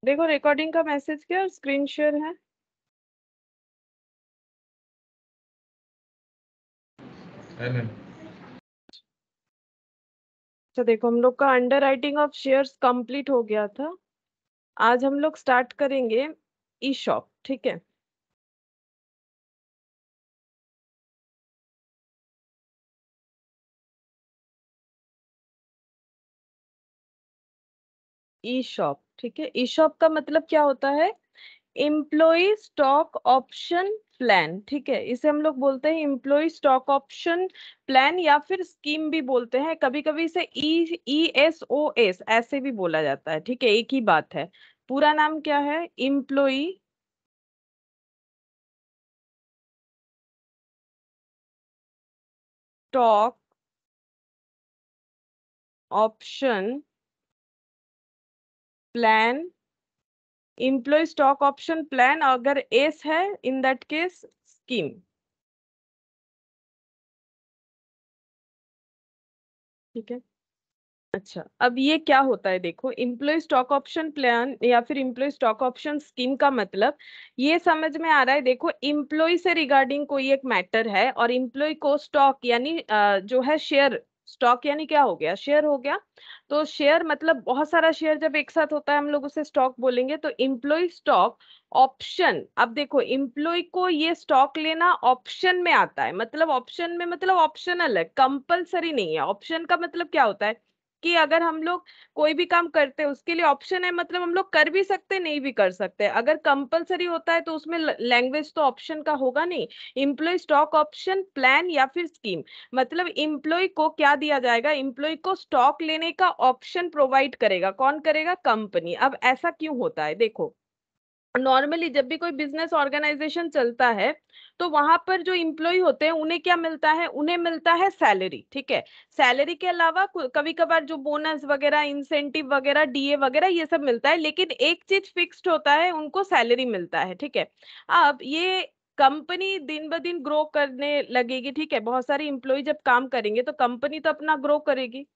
देखो रिकॉर्डिंग का मैसेज क्या स्क्रीन शेयर है। मैम। तो देखो हम लोग का under writing of shares complete हो गया था। आज हम लोग स्टार्ट करेंगे ई शॉप, ठीक है। ई शॉप, ठीक है। ई शॉप का मतलब क्या होता है? एम्प्लॉय स्टॉक ऑप्शन प्लान, ठीक है। इसे हम लोग बोलते हैं एम्प्लॉय स्टॉक ऑप्शन प्लान या फिर स्कीम भी बोलते हैं। कभी कभी इसे ESOS ऐसे भी बोला जाता है, ठीक है। एक ही बात है। पूरा नाम क्या है? Employ stock option plan. Employ stock option plan, अगर एस है इन दैट केस स्कीम, ठीक है। अच्छा, अब ये क्या होता है? देखो, एम्प्लॉय स्टॉक ऑप्शन प्लान या फिर एम्प्लॉय स्टॉक ऑप्शन स्कीम का मतलब ये समझ में आ रहा है। देखो, एम्प्लॉय से रिगार्डिंग कोई एक मैटर है और एम्प्लॉय को स्टॉक यानी जो है शेयर, स्टॉक यानी क्या हो गया? शेयर हो गया। तो शेयर मतलब बहुत सारा शेयर जब एक साथ होता है हम लोग उसे स्टॉक बोलेंगे। तो एम्प्लॉय स्टॉक ऑप्शन, अब देखो एम्प्लॉय को ये स्टॉक लेना ऑप्शन में आता है। मतलब ऑप्शन में मतलब ऑप्शनल है, कंपलसरी नहीं है। ऑप्शन का मतलब क्या होता है कि अगर हम लोग कोई भी काम करते हैं उसके लिए ऑप्शन है, मतलब हम लोग कर भी सकते नहीं भी कर सकते। अगर कंपलसरी होता है तो उसमें लैंग्वेज तो ऑप्शन का होगा नहीं। एम्प्लॉय स्टॉक ऑप्शन प्लान या फिर स्कीम मतलब एम्प्लॉय को क्या दिया जाएगा? एम्प्लॉय को स्टॉक लेने का ऑप्शन प्रोवाइड करेगा। कौन करेगा? कंपनी। अब ऐसा क्यों होता है? देखो, नॉर्मली जब भी कोई बिजनेस ऑर्गेनाइजेशन चलता है तो वहां पर जो इम्प्लॉय होते हैं उन्हें क्या मिलता है? उन्हें मिलता है सैलरी, ठीक है। सैलरी के अलावा कभी कभार जो बोनस वगैरह, इंसेंटिव वगैरह, DA वगैरह ये सब मिलता है, लेकिन एक चीज फिक्स्ड होता है, उनको सैलरी मिलता है, ठीक है। अब ये कंपनी दिन ब दिन ग्रो करने लगेगी, ठीक है। बहुत सारे इम्प्लॉय जब काम करेंगे तो कंपनी तो अपना ग्रो करेगी,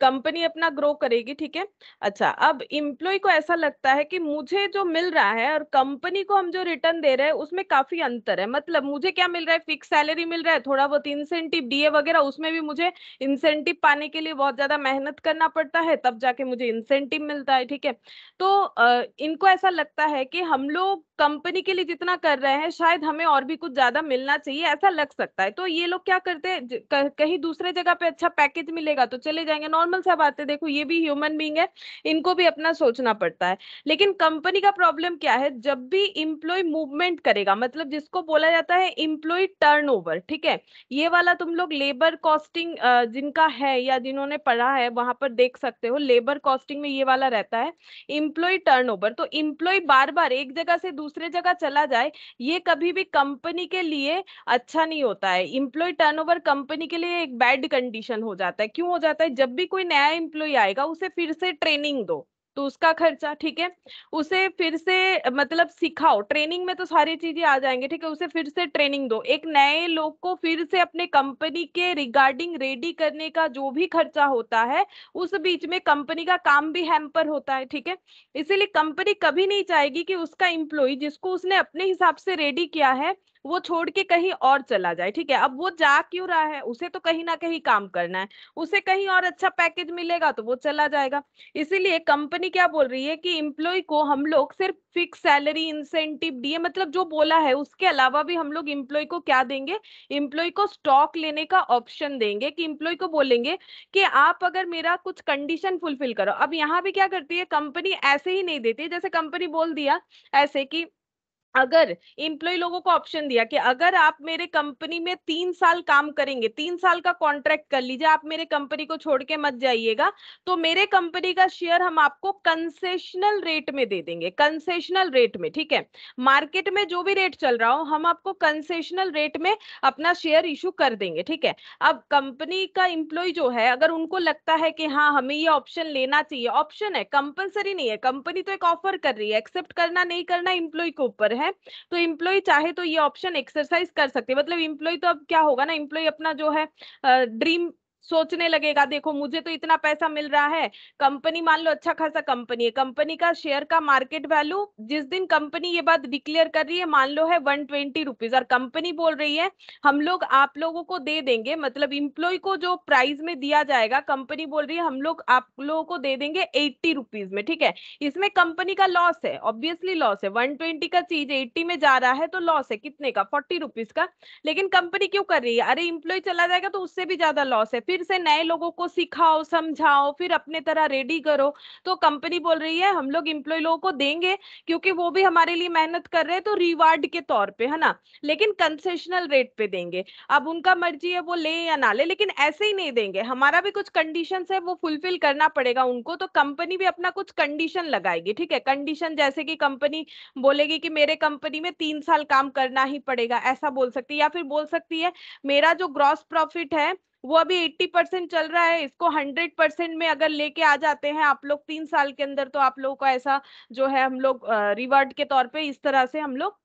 कंपनी अपना ग्रो करेगी, ठीक है। अच्छा, अब इम्प्लॉय को ऐसा लगता है कि मुझे जो मिल रहा है और कंपनी को हम जो रिटर्न दे रहे हैं उसमें काफी अंतर है। मतलब मुझे क्या मिल रहा है? फिक्स सैलरी मिल रहा है, थोड़ा बहुत इंसेंटिव, DA वगैरह, उसमें भी मुझे इंसेंटिव पाने के लिए बहुत ज्यादा मेहनत करना पड़ता है, तब जाके मुझे इंसेंटिव मिलता है, ठीक है। तो इनको ऐसा लगता है कि हम लोग कंपनी के लिए जितना कर रहे हैं शायद हमें और भी कुछ ज्यादा मिलना चाहिए, ऐसा लग सकता है। तो ये लोग क्या करते हैं, कहीं दूसरे जगह पे अच्छा पैकेज मिलेगा तो चले जाएंगे। नॉर्मल सा बात है, देखो ये भी ह्यूमन बीइंग है, इनको भी अपना सोचना पड़ता है। लेकिन कंपनी का प्रॉब्लम क्या है? जब भी इम्प्लॉय मूवमेंट करेगा, मतलब जिसको बोला जाता है इम्प्लॉय टर्नओवर, ठीक है। ये वाला तुम लोग लेबर कॉस्टिंग जिनका है या जिन्होंने पढ़ा है वहां पर देख सकते हो, लेबर कॉस्टिंग में ये वाला रहता है इम्प्लॉय टर्नओवर। तो इम्प्लॉय बार बार एक जगह से दूसरे जगह चला जाए, ये कभी भी कंपनी के लिए अच्छा नहीं होता है। इम्प्लॉय टर्नओवर कंपनी के लिए एक बैड कंडीशन हो जाता है। क्यों हो जाता है? जब भी कोई नया एम्प्लॉय आएगा उसे फिर से ट्रेनिंग दो तो उसका खर्चा, ठीक है। उसे फिर से मतलब सिखाओ, ट्रेनिंग में तो सारी चीजें आ जाएंगे, ठीक है। उसे फिर से ट्रेनिंग दो, एक नए लोग को फिर से अपने कंपनी के रिगार्डिंग रेडी करने का जो भी खर्चा होता है, उस बीच में कंपनी का काम भी हैम्पर होता है, ठीक है। इसीलिए कंपनी कभी नहीं चाहेगी कि उसका एम्प्लॉय जिसको उसने अपने हिसाब से रेडी किया है वो छोड़ के कहीं और चला जाए, ठीक है। अब वो जा क्यों रहा है? उसे तो कहीं ना कहीं काम करना है, उसे कहीं और अच्छा पैकेज मिलेगा तो वो चला जाएगा। इसीलिए कंपनी क्या बोल रही है कि एम्प्लॉय को हम लोग सिर्फ फिक्स सैलरी, इंसेंटिव, DA मतलब जो बोला है उसके अलावा भी हम लोग एम्प्लॉय को क्या देंगे? एम्प्लॉय को स्टॉक लेने का ऑप्शन देंगे। कि एम्प्लॉय को बोलेंगे कि आप अगर मेरा कुछ कंडीशन फुलफिल करो। अब यहाँ भी क्या करती है कंपनी? ऐसे ही नहीं देती। जैसे कंपनी बोल दिया ऐसे कि अगर एम्प्लॉय लोगों को ऑप्शन दिया कि अगर आप मेरे कंपनी में 3 साल काम करेंगे, 3 साल का कॉन्ट्रैक्ट कर लीजिए, आप मेरे कंपनी को छोड़ के मत जाइएगा, तो मेरे कंपनी का शेयर हम आपको कंसेशनल रेट में दे देंगे। कंसेशनल रेट में, ठीक है। मार्केट में जो भी रेट चल रहा हो हम आपको कंसेशनल रेट में अपना शेयर इशू कर देंगे, ठीक है। अब कंपनी का एम्प्लॉय जो है अगर उनको लगता है कि हाँ हमें ये ऑप्शन लेना चाहिए, ऑप्शन है, कंपलसरी नहीं है, कंपनी तो एक ऑफर कर रही है, एक्सेप्ट करना नहीं करना एम्प्लॉय के ऊपर है। तो एम्प्लॉय चाहे तो ये ऑप्शन एक्सरसाइज कर सकते हैं। मतलब एम्प्लॉय तो अब क्या होगा ना, एम्प्लॉय अपना जो है ड्रीम सोचने लगेगा, देखो मुझे तो इतना पैसा मिल रहा है, कंपनी मान लो अच्छा खासा कंपनी है, कंपनी का शेयर का मार्केट वैल्यू जिस दिन कंपनी ये बात डिक्लेयर कर रही है मान लो है 120 रुपीज, और कंपनी बोल रही है हम लोग आप लोगों को दे देंगे, मतलब इंप्लॉय को जो प्राइस में दिया जाएगा कंपनी बोल रही है हम लोग आप लोगों को दे देंगे 80 रुपीज में, ठीक है। इसमें कंपनी का लॉस है, ऑब्वियसली लॉस है, 120 का चीज 80 में जा रहा है तो लॉस है कितने का, 40 रुपीज का। लेकिन कंपनी क्यों कर रही है, अरे इंप्लॉय चला जाएगा तो उससे भी ज्यादा लॉस है, फिर से नए लोगों को सिखाओ समझाओ फिर अपने तरह रेडी करो। तो कंपनी बोल रही है हम लोग इंप्लॉय लोगों को देंगे क्योंकि वो भी हमारे लिए मेहनत कर रहे हैं तो रिवार्ड के तौर पे, है ना, लेकिन कंसेशनल रेट पे देंगे। अब उनका मर्जी है वो ले या ना ले, लेकिन ऐसे ही नहीं देंगे, हमारा भी कुछ कंडीशंस है वो फुलफिल करना पड़ेगा उनको, तो कंपनी भी अपना कुछ कंडीशन लगाएगी, ठीक है। कंडीशन जैसे कि कंपनी बोलेगी कि मेरे कंपनी में 3 साल काम करना ही पड़ेगा, ऐसा बोल सकती है, या फिर बोल सकती है मेरा जो ग्रॉस प्रॉफिट है वो अभी 80% चल रहा है, इसको 100% में अगर लेके आ जाते हैं आप लोग 3 साल के अंदर तो आप लोगों को ऐसा जो है हम लोग रिवार्ड के तौर पे इस तरह से हम लोग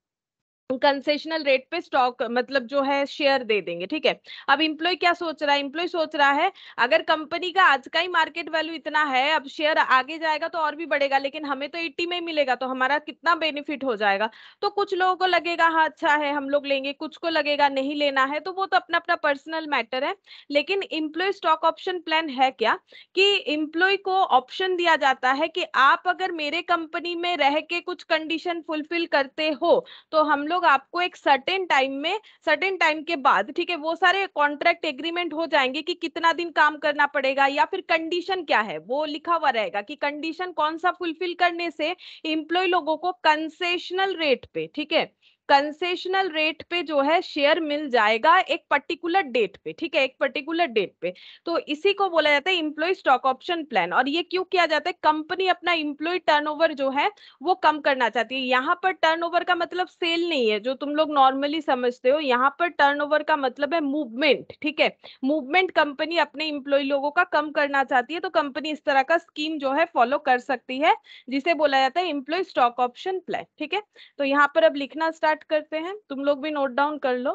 कंसेशनल रेट पे स्टॉक मतलब जो है शेयर दे देंगे, ठीक है। अब इंप्लॉय क्या सोच रहा है, इंप्लॉय सोच रहा है अगर कंपनी का आज का ही मार्केट वैल्यू इतना है, अब शेयर आगे जाएगा तो और भी बढ़ेगा, लेकिन हमें तो 80 में ही मिलेगा तो हमारा कितना बेनिफिट हो जाएगा। तो कुछ लोगों को लगेगा हाँ अच्छा है हम लोग लेंगे, कुछ को लगेगा नहीं लेना है, तो वो तो अपना अपना पर्सनल मैटर है। लेकिन इंप्लॉय स्टॉक ऑप्शन प्लान है क्या कि इंप्लॉय को ऑप्शन दिया जाता है कि आप अगर मेरे कंपनी में रह के कुछ कंडीशन फुलफिल करते हो तो हम लोग आपको एक सर्टेन टाइम के बाद, ठीक है, वो सारे कॉन्ट्रैक्ट एग्रीमेंट हो जाएंगे कि कितना दिन काम करना पड़ेगा या फिर कंडीशन क्या है वो लिखा हुआ रहेगा कि कंडीशन कौन सा फुलफिल करने से एम्प्लॉय लोगों को कंसेशनल रेट पे, ठीक है, कंसेशनल रेट पे जो है शेयर मिल जाएगा एक पर्टिकुलर डेट पे, ठीक है, एक पर्टिकुलर डेट पे। तो इसी को बोला जाता है इंप्लॉय स्टॉक ऑप्शन प्लान। और ये क्यों किया जाता है, कंपनी अपना इंप्लॉय टर्नओवर जो है वो कम करना चाहती है। यहाँ पर टर्नओवर का मतलब सेल नहीं है जो तुम लोग नॉर्मली समझते हो, यहाँ पर टर्नओवर का मतलब है मूवमेंट, ठीक है। मूवमेंट कंपनी अपने इंप्लॉय लोगों का कम करना चाहती है, तो कंपनी इस तरह का स्कीम जो है फॉलो कर सकती है जिसे बोला जाता है इंप्लॉय स्टॉक ऑप्शन प्लान, ठीक है। तो यहाँ पर अब लिखना स्टार्ट करते हैं, तुम लोग भी नोट डाउन कर लो।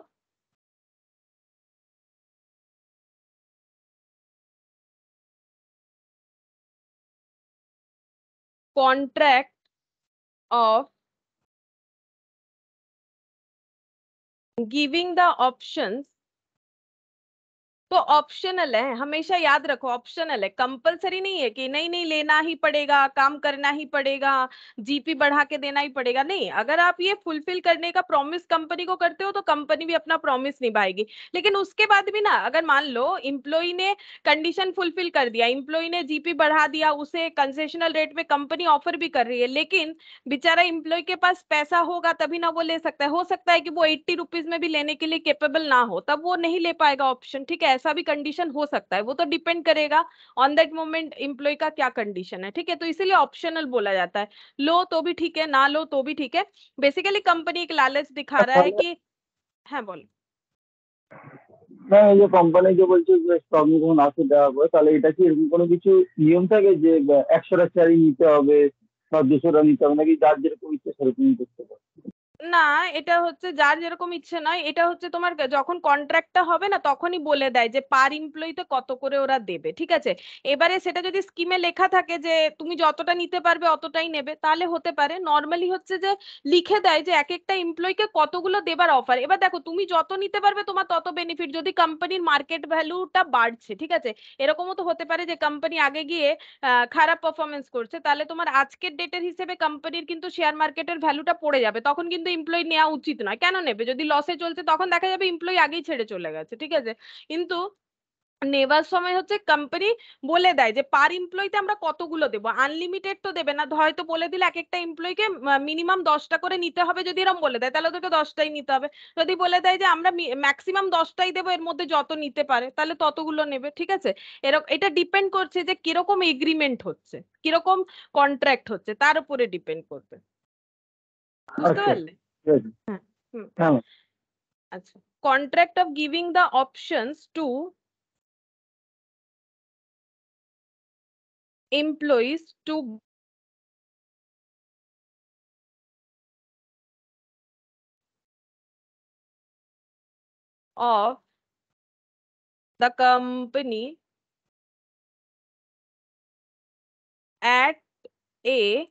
Contract of giving the options, तो ऑप्शनल है, हमेशा याद रखो ऑप्शनल है, कंपलसरी नहीं है कि नहीं नहीं लेना ही पड़ेगा काम करना ही पड़ेगा जीपी बढ़ा के देना ही पड़ेगा, नहीं। अगर आप ये फुलफिल करने का प्रॉमिस कंपनी को करते हो तो कंपनी भी अपना प्रॉमिस निभाएगी। लेकिन उसके बाद भी ना अगर मान लो इम्प्लॉय ने कंडीशन फुलफिल कर दिया, इम्प्लॉय ने जीपी बढ़ा दिया, उसे कंसेशनल रेट में कंपनी ऑफर भी कर रही है, लेकिन बेचारा इम्प्लॉय के पास पैसा होगा तभी ना वो ले सकता है, हो सकता है कि वो 80 रुपीज में भी लेने के लिए केपेबल ना हो, तब वो नहीं ले पाएगा ऑप्शन, ठीक है, ऐसा भी कंडीशन हो सकता है, वो तो डिपेंड करेगा ऑन दैट मोमेंट इम्प्लॉय का क्या कंडीशन है, ठीक है। तो इसीलिए ऑप्शनल बोला जाता है, लो तो भी ठीक है ना लो तो भी ठीक है। बेसिकली कंपनी एक लालच दिखा रहा है कि, হ্যাঁ বল। না, এই যে কোম্পানি যে বলছে যে স্টক যখন আসে দেওয়া হবে, তাহলে এটা কি এরকম কোনো কিছু নিয়ম থাকে যে 100টা শেয়ারই নিতে হবে বা 200টা নিতে হবে, নাকি যার যেরকম ইচ্ছে সেরকমই করতে পারে? না, এটা হচ্ছে যার যেরকম ইচ্ছে নয়, এটা হচ্ছে তোমার যখন কন্ট্রাক্টটা হবে না তখনই বলে দেয় যে পার এমপ্লয়িতে কত করে ওরা দেবে, ঠিক আছে। এবারে সেটা যদি স্কিমে লেখা থাকে যে তুমি যতটা নিতে পারবে অতটাই নেবে তাহলে হতে পারে, নর্মালি হচ্ছে যে লিখে দেয় যে এক একটা এমপ্লয়িকে কতগুলো দেবার অফার। এবার দেখো তুমি যত নিতে পারবে তোমার তত বেনিফিট, যদি কোম্পানির মার্কেট ভ্যালুটা বাড়ছে, ঠিক আছে। এরকমও তো হতে পারে যে কোম্পানি আগে গিয়ে খারাপ পারফরমেন্স করছে, তাহলে তোমার আজকের ডেটের হিসেবে কোম্পানির কিন্তু শেয়ার মার্কেটের ভ্যালুটা পড়ে যাবে, তখন কিন্তু এমপ্লয়ি নেওয়া উচিত নয়। কেন নেবে, যদি লসে চলছে তখন দেখা যাবে এমপ্লয়ি আগেই ছেড়ে চলে গেছে, ঠিক আছে। কিন্তু নেবার সময় হচ্ছে কোম্পানি বলে দেয় যে পার এমপ্লয়িতে আমরা কতগুলো দেবো, আনলিমিটেড তো দেবে না, হয়তো বলে দিলে এক একটা এমপ্লয়িকে মিনিমাম 10টা করে নিতে হবে, যদি এরকম বলে দেয় তাহলে ওদেরকে 10টাই নিতে হবে। যদি বলে দেয় যে আমরা ম্যাক্সিমাম 10টাই দেবো এর মধ্যে যত নিতে পারে তাহলে ততগুলো নেবে, ঠিক আছে। এরকম এটা ডিপেন্ড করছে যে কিরকম এগ্রিমেন্ট হচ্ছে, কিরকম কন্ট্রাক্ট হচ্ছে তার উপরে ডিপেন্ড করবে, বুঝতে আচ্ছা, পারলে। ঠিক আছে। হ্যাঁ। হুম। হ্যাঁ ম্যাম। আচ্ছা, contract of giving the options two employees to of the company at A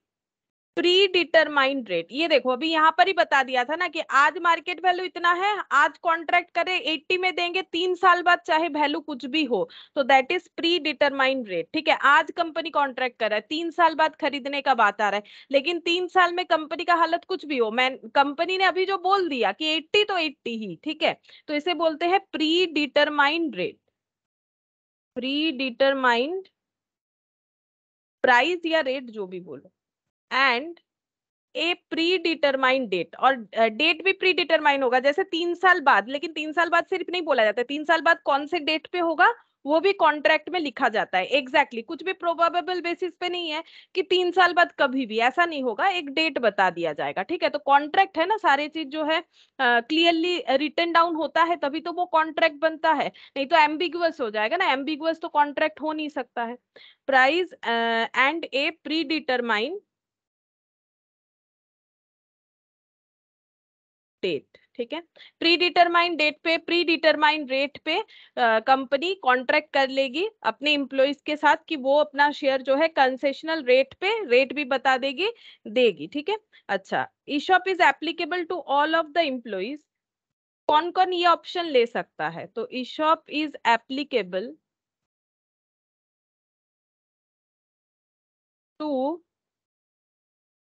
predetermined rate. ये देखो अभी यहाँ पर ही बता दिया था ना कि आज मार्केट वैल्यू इतना है, आज कॉन्ट्रैक्ट करे 80 में देंगे, 3 साल बाद चाहे वैल्यू कुछ भी हो, तो that is pre determined rate. ठीक है, आज कंपनी कॉन्ट्रैक्ट कर रहा है, 3 साल बाद खरीदने का बात आ रहा है, लेकिन 3 साल में कंपनी का हालत कुछ भी हो, मैं कंपनी ने अभी जो बोल दिया कि 80 तो 80 ही, ठीक है, तो इसे बोलते हैं predetermined rate. Predetermined price या रेट जो भी बोलो, and a predetermined date, और डेट भी प्री डिटरमाइन होगा, जैसे 3 साल बाद, लेकिन 3 साल बाद सिर्फ नहीं बोला जाता है, 3 साल बाद कौन से डेट पे होगा वो भी कॉन्ट्रैक्ट में लिखा जाता है। एग्जैक्टली कुछ भी प्रोबेबल बेसिस पे नहीं है कि 3 साल बाद कभी भी, ऐसा नहीं होगा, एक डेट बता दिया जाएगा। ठीक है, तो कॉन्ट्रैक्ट है ना, सारी चीज जो है क्लियरली रिटन डाउन होता है तभी तो वो कॉन्ट्रैक्ट बनता है, नहीं तो एम्बिगुअस हो जाएगा ना, एम्बिगुअस तो कॉन्ट्रैक्ट हो नहीं सकता है। Price and a predetermine date. ठीक है, प्री डिटरमाइन डेट पे, प्री डिटरमाइन रेट पे कंपनी कॉन्ट्रैक्ट कर लेगी अपने एम्प्लॉइज के साथ कि वो अपना शेयर जो है कंसेशनल रेट पे, रेट भी बता देगी, देगी। ठीक है, अच्छा, ESOP is applicable to all of the employees. कौन कौन ये ऑप्शन ले सकता है? तो ESOP is applicable to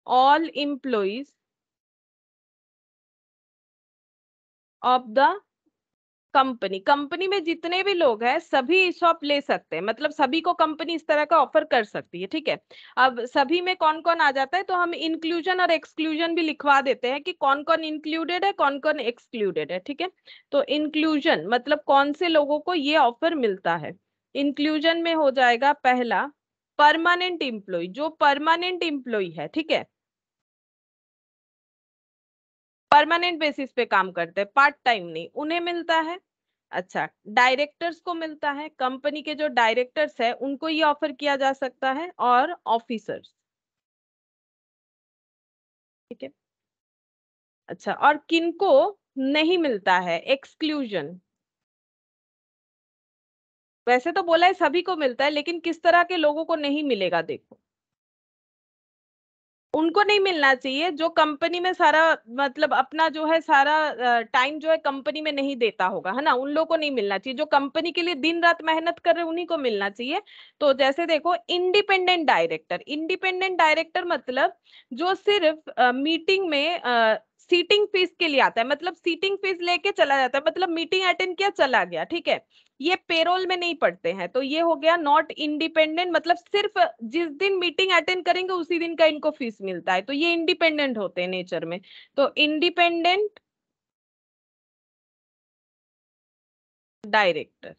all employees of the company. Company में जितने भी लोग हैं सभी ईशॉप ले सकते हैं, मतलब सभी को कंपनी इस तरह का ऑफर कर सकती है। ठीक है, अब सभी में कौन कौन आ जाता है, तो हम इंक्लूजन और एक्सक्लूजन भी लिखवा देते हैं कि कौन कौन इंक्लूडेड है, कौन कौन एक्सक्लूडेड है। ठीक है, तो इंक्लूजन मतलब कौन से लोगों को ये ऑफर मिलता है। इंक्लूजन में हो जाएगा पहला परमानेंट एम्प्लॉय, जो परमानेंट एम्प्लॉय है, ठीक है, परमानेंट बेसिस पे काम करते हैं, पार्ट टाइम नहीं, उन्हें मिलता है। अच्छा, डायरेक्टर्स को मिलता है, कंपनी के जो डायरेक्टर्स है उनको ये ऑफर किया जा सकता है, और ऑफिसर्स। ठीक है, अच्छा, और किनको नहीं मिलता है एक्सक्लूजन? वैसे तो बोला है सभी को मिलता है, लेकिन किस तरह के लोगों को नहीं मिलेगा, देखो, उनको नहीं मिलना चाहिए जो कंपनी में सारा, मतलब अपना जो है सारा टाइम जो है कंपनी में नहीं देता होगा, है ना, उन लोगों को नहीं मिलना चाहिए। जो कंपनी के लिए दिन रात मेहनत कर रहे हैं उन्हीं को मिलना चाहिए। तो जैसे देखो, इंडिपेंडेंट डायरेक्टर, इंडिपेंडेंट डायरेक्टर मतलब जो सिर्फ मीटिंग में सीटिंग फीस के लिए आता है, मतलब सीटिंग फीस लेके चला जाता है, मतलब मीटिंग अटेंड किया चला गया। ठीक है, ये पेरोल में नहीं पड़ते हैं, तो ये हो गया नॉट इंडिपेंडेंट, मतलब सिर्फ जिस दिन मीटिंग अटेंड करेंगे उसी दिन का इनको फीस मिलता है, तो ये इंडिपेंडेंट होते हैं नेचर में। तो इंडिपेंडेंट डायरेक्टर,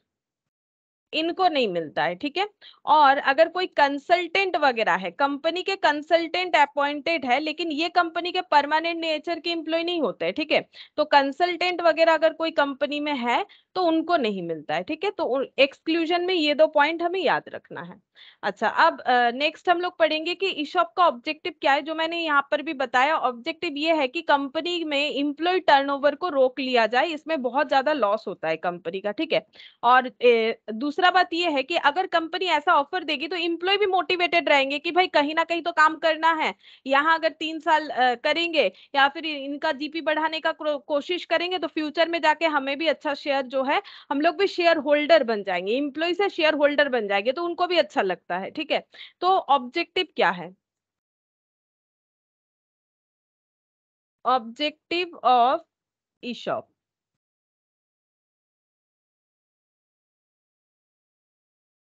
इनको नहीं मिलता है। ठीक है, और अगर कोई कंसल्टेंट वगैरह है, कंपनी के कंसल्टेंट अपॉइंटेड है, लेकिन ये कंपनी के परमानेंट नेचर के एम्प्लॉय नहीं होते हैं, ठीक है, तो कंसल्टेंट वगैरह अगर कोई कंपनी में है तो उनको नहीं मिलता है। ठीक है, तो एक्सक्लूजन में ये 2 पॉइंट हमें याद रखना है। अच्छा, अब नेक्स्ट हम लोग पढ़ेंगे कि ईशॉप का ऑब्जेक्टिव क्या है, जो मैंने यहाँ पर भी बताया। ऑब्जेक्टिव ये है कि कंपनी में इम्प्लॉय टर्नओवर को रोक लिया जाए, इसमें बहुत ज्यादा लॉस होता है कंपनी का। ठीक है, और दूसरा बात ये है कि अगर कंपनी ऐसा ऑफर देगी तो इम्प्लॉय भी मोटिवेटेड रहेंगे कि भाई कहीं ना कहीं तो काम करना है, यहाँ अगर 3 साल करेंगे या फिर इनका जीपी बढ़ाने का कोशिश करेंगे तो फ्यूचर में जाके हमें भी अच्छा शेयर जो है, हम लोग भी शेयर होल्डर बन जाएंगे, इम्प्लॉय से शेयर होल्डर बन जाएंगे, तो उनको भी अच्छा लगता है। ठीक है, तो ऑब्जेक्टिव क्या है? ऑब्जेक्टिव ऑफ ईशॉप,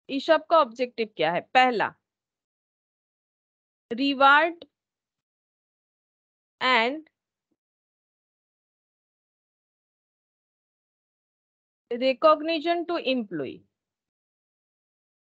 ईशॉप का ऑब्जेक्टिव क्या है? पहला, reward and recognition to employ.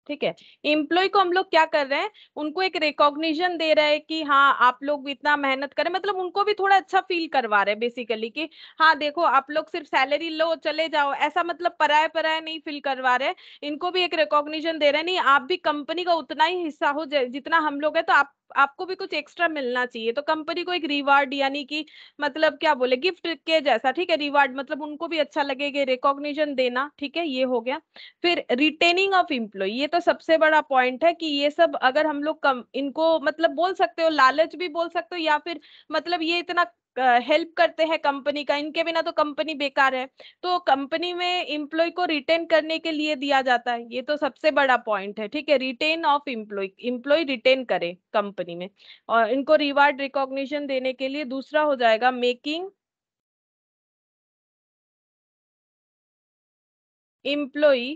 ठीक है, एम्प्लॉय को हम लोग क्या कर रहे हैं, उनको एक रिकॉग्निशन दे रहे हैं कि हाँ आप लोग इतना मेहनत करें, मतलब उनको भी थोड़ा अच्छा फील करवा रहे हैं बेसिकली कि हाँ देखो आप लोग सिर्फ सैलरी लो चले जाओ, ऐसा मतलब पराया पराया नहीं फील करवा रहे हैं, इनको भी एक रिकॉग्निशन दे रहे हैं, नहीं आप भी कंपनी का उतना ही हिस्सा हो जितना हम लोग है, तो आप आपको भी कुछ एक्स्ट्रा मिलना चाहिए, तो कंपनी को एक रिवार्ड यानी कि मतलब क्या बोले गिफ्ट के जैसा, ठीक है, रिवार्ड मतलब उनको भी अच्छा लगेगा, रिकॉग्निशन देना, ठीक है, ये हो गया। फिर रिटेनिंग ऑफ एम्प्लॉय, ये तो सबसे बड़ा पॉइंट है कि ये सब अगर हम लोग कम इनको मतलब बोल सकते हो, लालच भी बोल सकते हो, या फिर मतलब ये इतना हेल्प करते हैं कंपनी का, इनके बिना तो कंपनी बेकार है, तो कंपनी में एम्प्लॉय को रिटेन करने के लिए दिया जाता है, ये तो सबसे बड़ा पॉइंट है, ठीक है, retain of employ, employ retain करे कंपनी में, और इनको रिवार्ड रिकॉग्निशन देने के लिए। दूसरा हो जाएगा making employ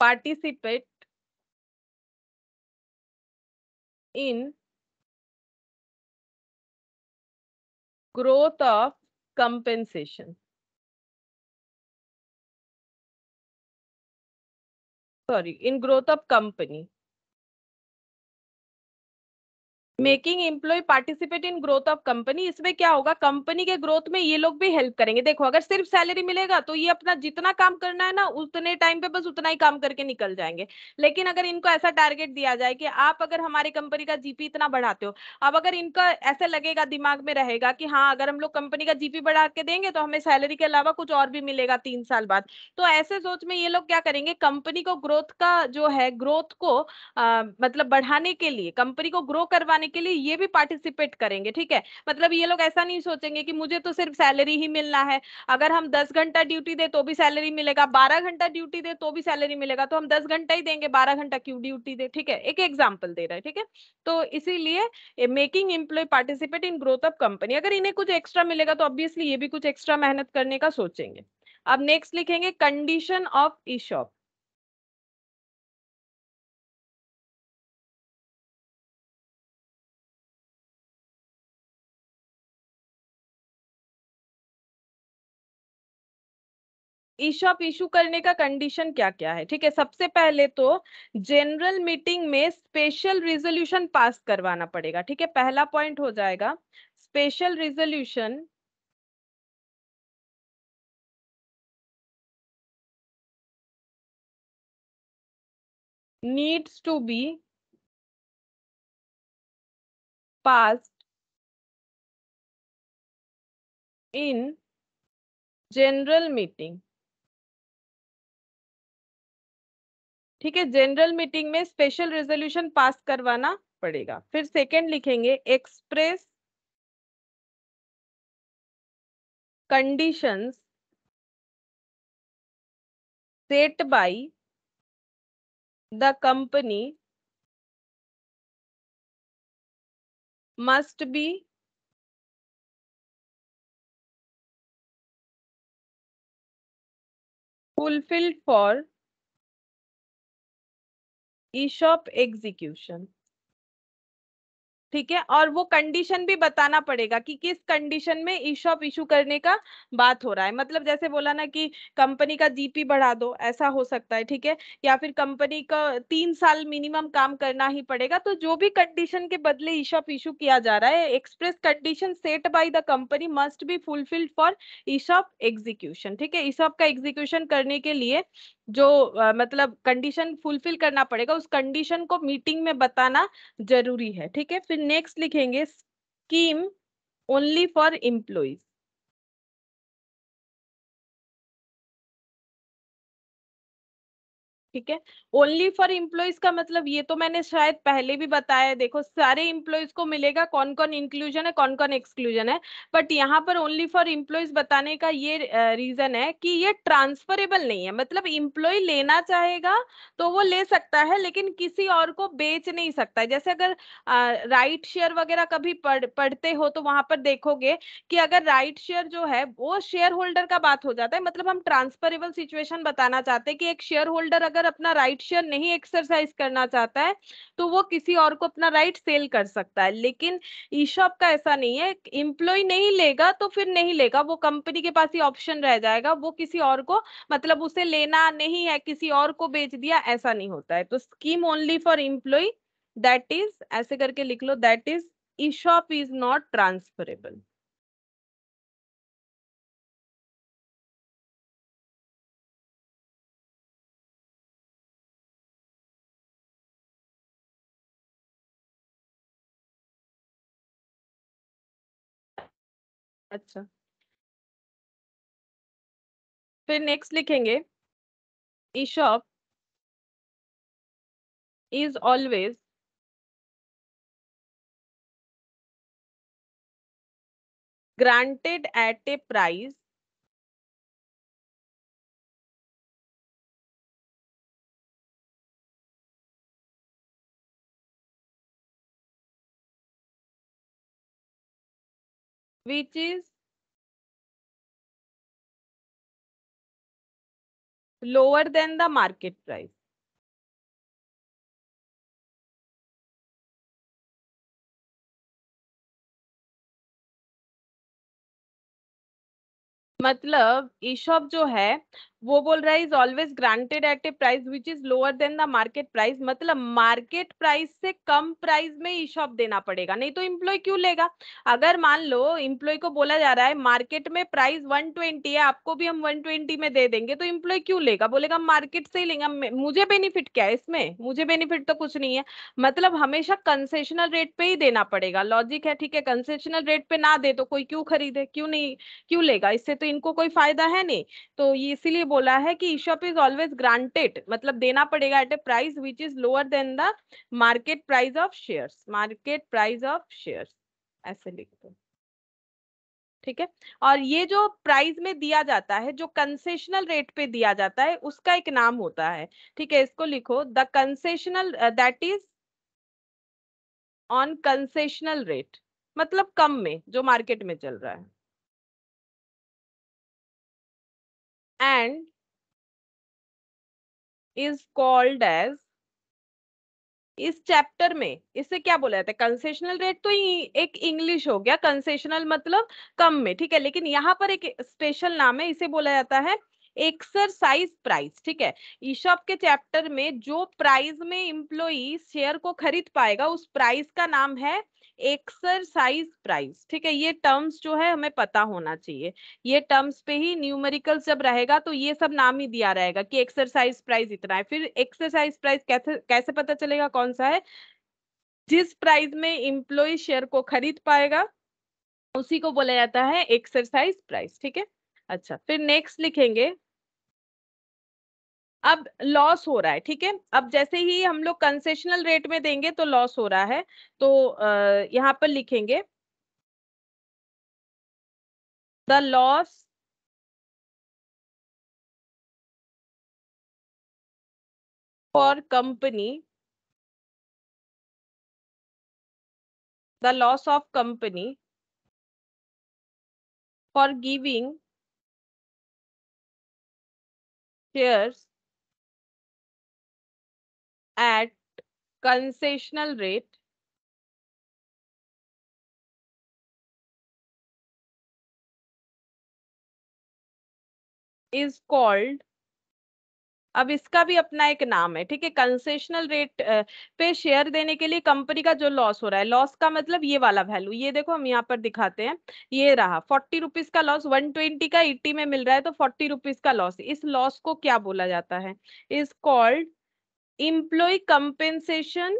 participate in growth of compensation, sorry, in growth of company. Making employ participate in growth of company, इसमें क्या होगा, कंपनी के ग्रोथ में ये लोग भी हेल्प करेंगे। देखो अगर सिर्फ सैलरी मिलेगा तो ये अपना जितना काम करना है ना उतने टाइम पे बस उतना ही काम करके निकल जाएंगे, लेकिन अगर इनको ऐसा टारगेट दिया जाए कि आप अगर हमारी कंपनी का जीपी इतना बढ़ाते हो, अब अगर इनका ऐसे लगेगा, दिमाग में रहेगा कि हाँ अगर हम लोग कंपनी का जीपी बढ़ा के देंगे तो हमें सैलरी के अलावा कुछ और भी मिलेगा 3 साल बाद, तो ऐसे सोच में ये लोग क्या करेंगे, कंपनी को ग्रोथ का जो है ग्रोथ को मतलब बढ़ाने के लिए, कंपनी को ग्रो करवाने के लिए ये भी पार्टिसिपेट करेंगे, ठीक है। मतलब ये लोग ऐसा नहीं सोचेंगे कि मुझे तो सिर्फ सैलरी ही मिलना है, अगर हम 10 घंटा ड्यूटी दे तो भी सैलरी मिलेगा, 12 घंटा ड्यूटी दे तो भी सैलरी मिलेगा, तो हम 10 घंटा ही देंगे, 12 घंटा क्यों ड्यूटी दे, ठीक है, एक एग्जाम्पल दे रहे हैं, ठीक है। तो इसीलिए making employ participate in growth of company, अगर इन्हें कुछ एक्स्ट्रा मिलेगा तो ऑब्वियसली ये भी कुछ एक्स्ट्रा मेहनत करने का सोचेंगे। अब नेक्स्ट लिखेंगे condition of ESOP. EShop issue करने का कंडीशन क्या क्या है, ठीक है, सबसे पहले तो जनरल मीटिंग में स्पेशल रिजोल्यूशन पास करवाना पड़ेगा, ठीक है, पहला पॉइंट हो जाएगा special resolution needs to be passed in general meeting, ठीक है, जनरल मीटिंग में स्पेशल रेजोल्यूशन पास करवाना पड़ेगा। फिर सेकंड लिखेंगे express conditions set by the company must be fulfilled for ESOP execution, ठीक है, और वो कंडीशन भी बताना पड़ेगा कि किस कंडीशन में ईशॉप इशू करने का बात हो रहा है, मतलब जैसे बोला ना कि कंपनी का जीपी बढ़ा दो, ऐसा हो सकता है, ठीक है, या फिर कंपनी का 3 साल मिनिमम काम करना ही पड़ेगा, तो जो भी कंडीशन के बदले ईशॉप इशू किया जा रहा है, express condition set by the company must be fulfilled for eShop execution, ठीक है, ईशॉप का एग्जीक्यूशन करने के लिए जो मतलब कंडीशन फुलफिल करना पड़ेगा, उस कंडीशन को मीटिंग में बताना जरूरी है, ठीक है। फिर नेक्स्ट लिखेंगे स्कीम ओनली फॉर एम्प्लॉइज, ठीक है, ओनली फॉर एम्प्लॉइज का मतलब ये तो मैंने शायद पहले भी बताया है, देखो सारे एम्प्लॉइज को मिलेगा, कौन कौन इंक्लूजन है कौन कौन एक्सक्लूजन है, बट यहाँ पर ओनली फॉर एम्प्लॉइज बताने का ये रीजन है कि ये ट्रांसफरेबल नहीं है, मतलब एम्प्लॉय लेना चाहेगा तो वो ले सकता है लेकिन किसी और को बेच नहीं सकता है। जैसे अगर राइट शेयर वगैरह कभी पढ़ते हो तो वहां पर देखोगे कि अगर राइट शेयर जो है वो शेयर होल्डर का बात हो जाता है, मतलब हम ट्रांसफरेबल सिचुएशन बताना चाहते हैं कि एक शेयर होल्डर अगर अपना राइट शेयर नहीं एक्सरसाइज करना चाहता है तो वो किसी और को अपना राइट सेल कर सकता है, लेकिन ईशॉप का ऐसा नहीं है, एम्प्लॉय नहीं लेगा तो फिर नहीं लेगा, वो कंपनी के पास ही ऑप्शन रह जाएगा, वो किसी और को मतलब उसे लेना नहीं है, किसी और को बेच दिया, ऐसा नहीं होता है। तो scheme only for employ, that is, ऐसे करके लिख लो, that is ESOP is not transferable. अच्छा, फिर नेक्स्ट लिखेंगे ESOP is always granted at a price which is lower than the market price. मतलब ईशॉप जो है वो बोल रहा है is always granted at a price which is lower than the market price, मतलब मार्केट प्राइस से कम प्राइस में ईशॉप देना पड़ेगा, नहीं तो एम्प्लॉय क्यों लेगा। अगर मान लो एम्प्लॉय को बोला जा रहा है मार्केट में प्राइस 120 है, आपको भी हम 120 में दे देंगे, तो एम्प्लॉय क्यों लेगा, बोलेगा मार्केट से ही लेंगे। मुझे बेनिफिट क्या है इसमें, मुझे बेनिफिट तो कुछ नहीं है। मतलब हमेशा कंसेशनल रेट पे ही देना पड़ेगा, लॉजिक है, ठीक है। कंसेशनल रेट पे ना दे तो कोई क्यों खरीदे, क्यों नहीं, क्यों लेगा, इससे तो इनको कोई फायदा है नहीं। तो ये इसीलिए बोला है कि ईशॉप इज ऑलवेज ग्रांटेड, मतलब देना पड़ेगा at a price which is lower than the market price of shares, market price of shares, ऐसे लिख दो, ठीक है। और ये जो प्राइस में दिया जाता है, जो कंसेशनल रेट पे दिया जाता है, उसका एक नाम होता है, ठीक है। इसको लिखो, the concessional that is on concessional rate, मतलब कम में जो मार्केट में चल रहा है। एंड इज कॉल्ड एज, इस चैप्टर में इसे क्या बोला जाता है, कंसेशनल रेट तो एक इंग्लिश हो गया, कंसेशनल मतलब कम में, ठीक है। लेकिन यहाँ पर एक स्पेशल नाम है, इसे बोला जाता है एक्सरसाइज प्राइस, ठीक है। ईशॉप के चैप्टर में जो प्राइस में एम्प्लॉई शेयर को खरीद पाएगा उस प्राइस का नाम है एक्सरसाइज प्राइस, ठीक है। ये टर्म्स जो है हमें पता होना चाहिए, ये टर्म्स पे ही न्यूमेरिकल्स जब रहेगा तो ये सब नाम ही दिया रहेगा कि एक्सरसाइज प्राइस इतना है। फिर एक्सरसाइज प्राइस कैसे कैसे पता चलेगा कौन सा है, जिस प्राइस में एम्प्लॉय शेयर को खरीद पाएगा उसी को बोला जाता है एक्सरसाइज प्राइस, ठीक है। अच्छा, फिर नेक्स्ट लिखेंगे, अब लॉस हो रहा है, ठीक है। अब जैसे ही हम लोग कंसेशनल रेट में देंगे तो लॉस हो रहा है, तो यहाँ पर लिखेंगे the loss for company, the loss of company for giving shares at concessional rate is called, अब इसका भी अपना एक नाम है, ठीक है। कंसेशनल रेट पे शेयर देने के लिए कंपनी का जो लॉस हो रहा है, लॉस का मतलब ये वाला वैल्यू, ये देखो हम यहाँ पर दिखाते हैं, ये रहा 40 रुपीज का लॉस, 120 का 80 में मिल रहा है तो 40 रुपीज का लॉस, इस लॉस को क्या बोला जाता है, is called employ compensation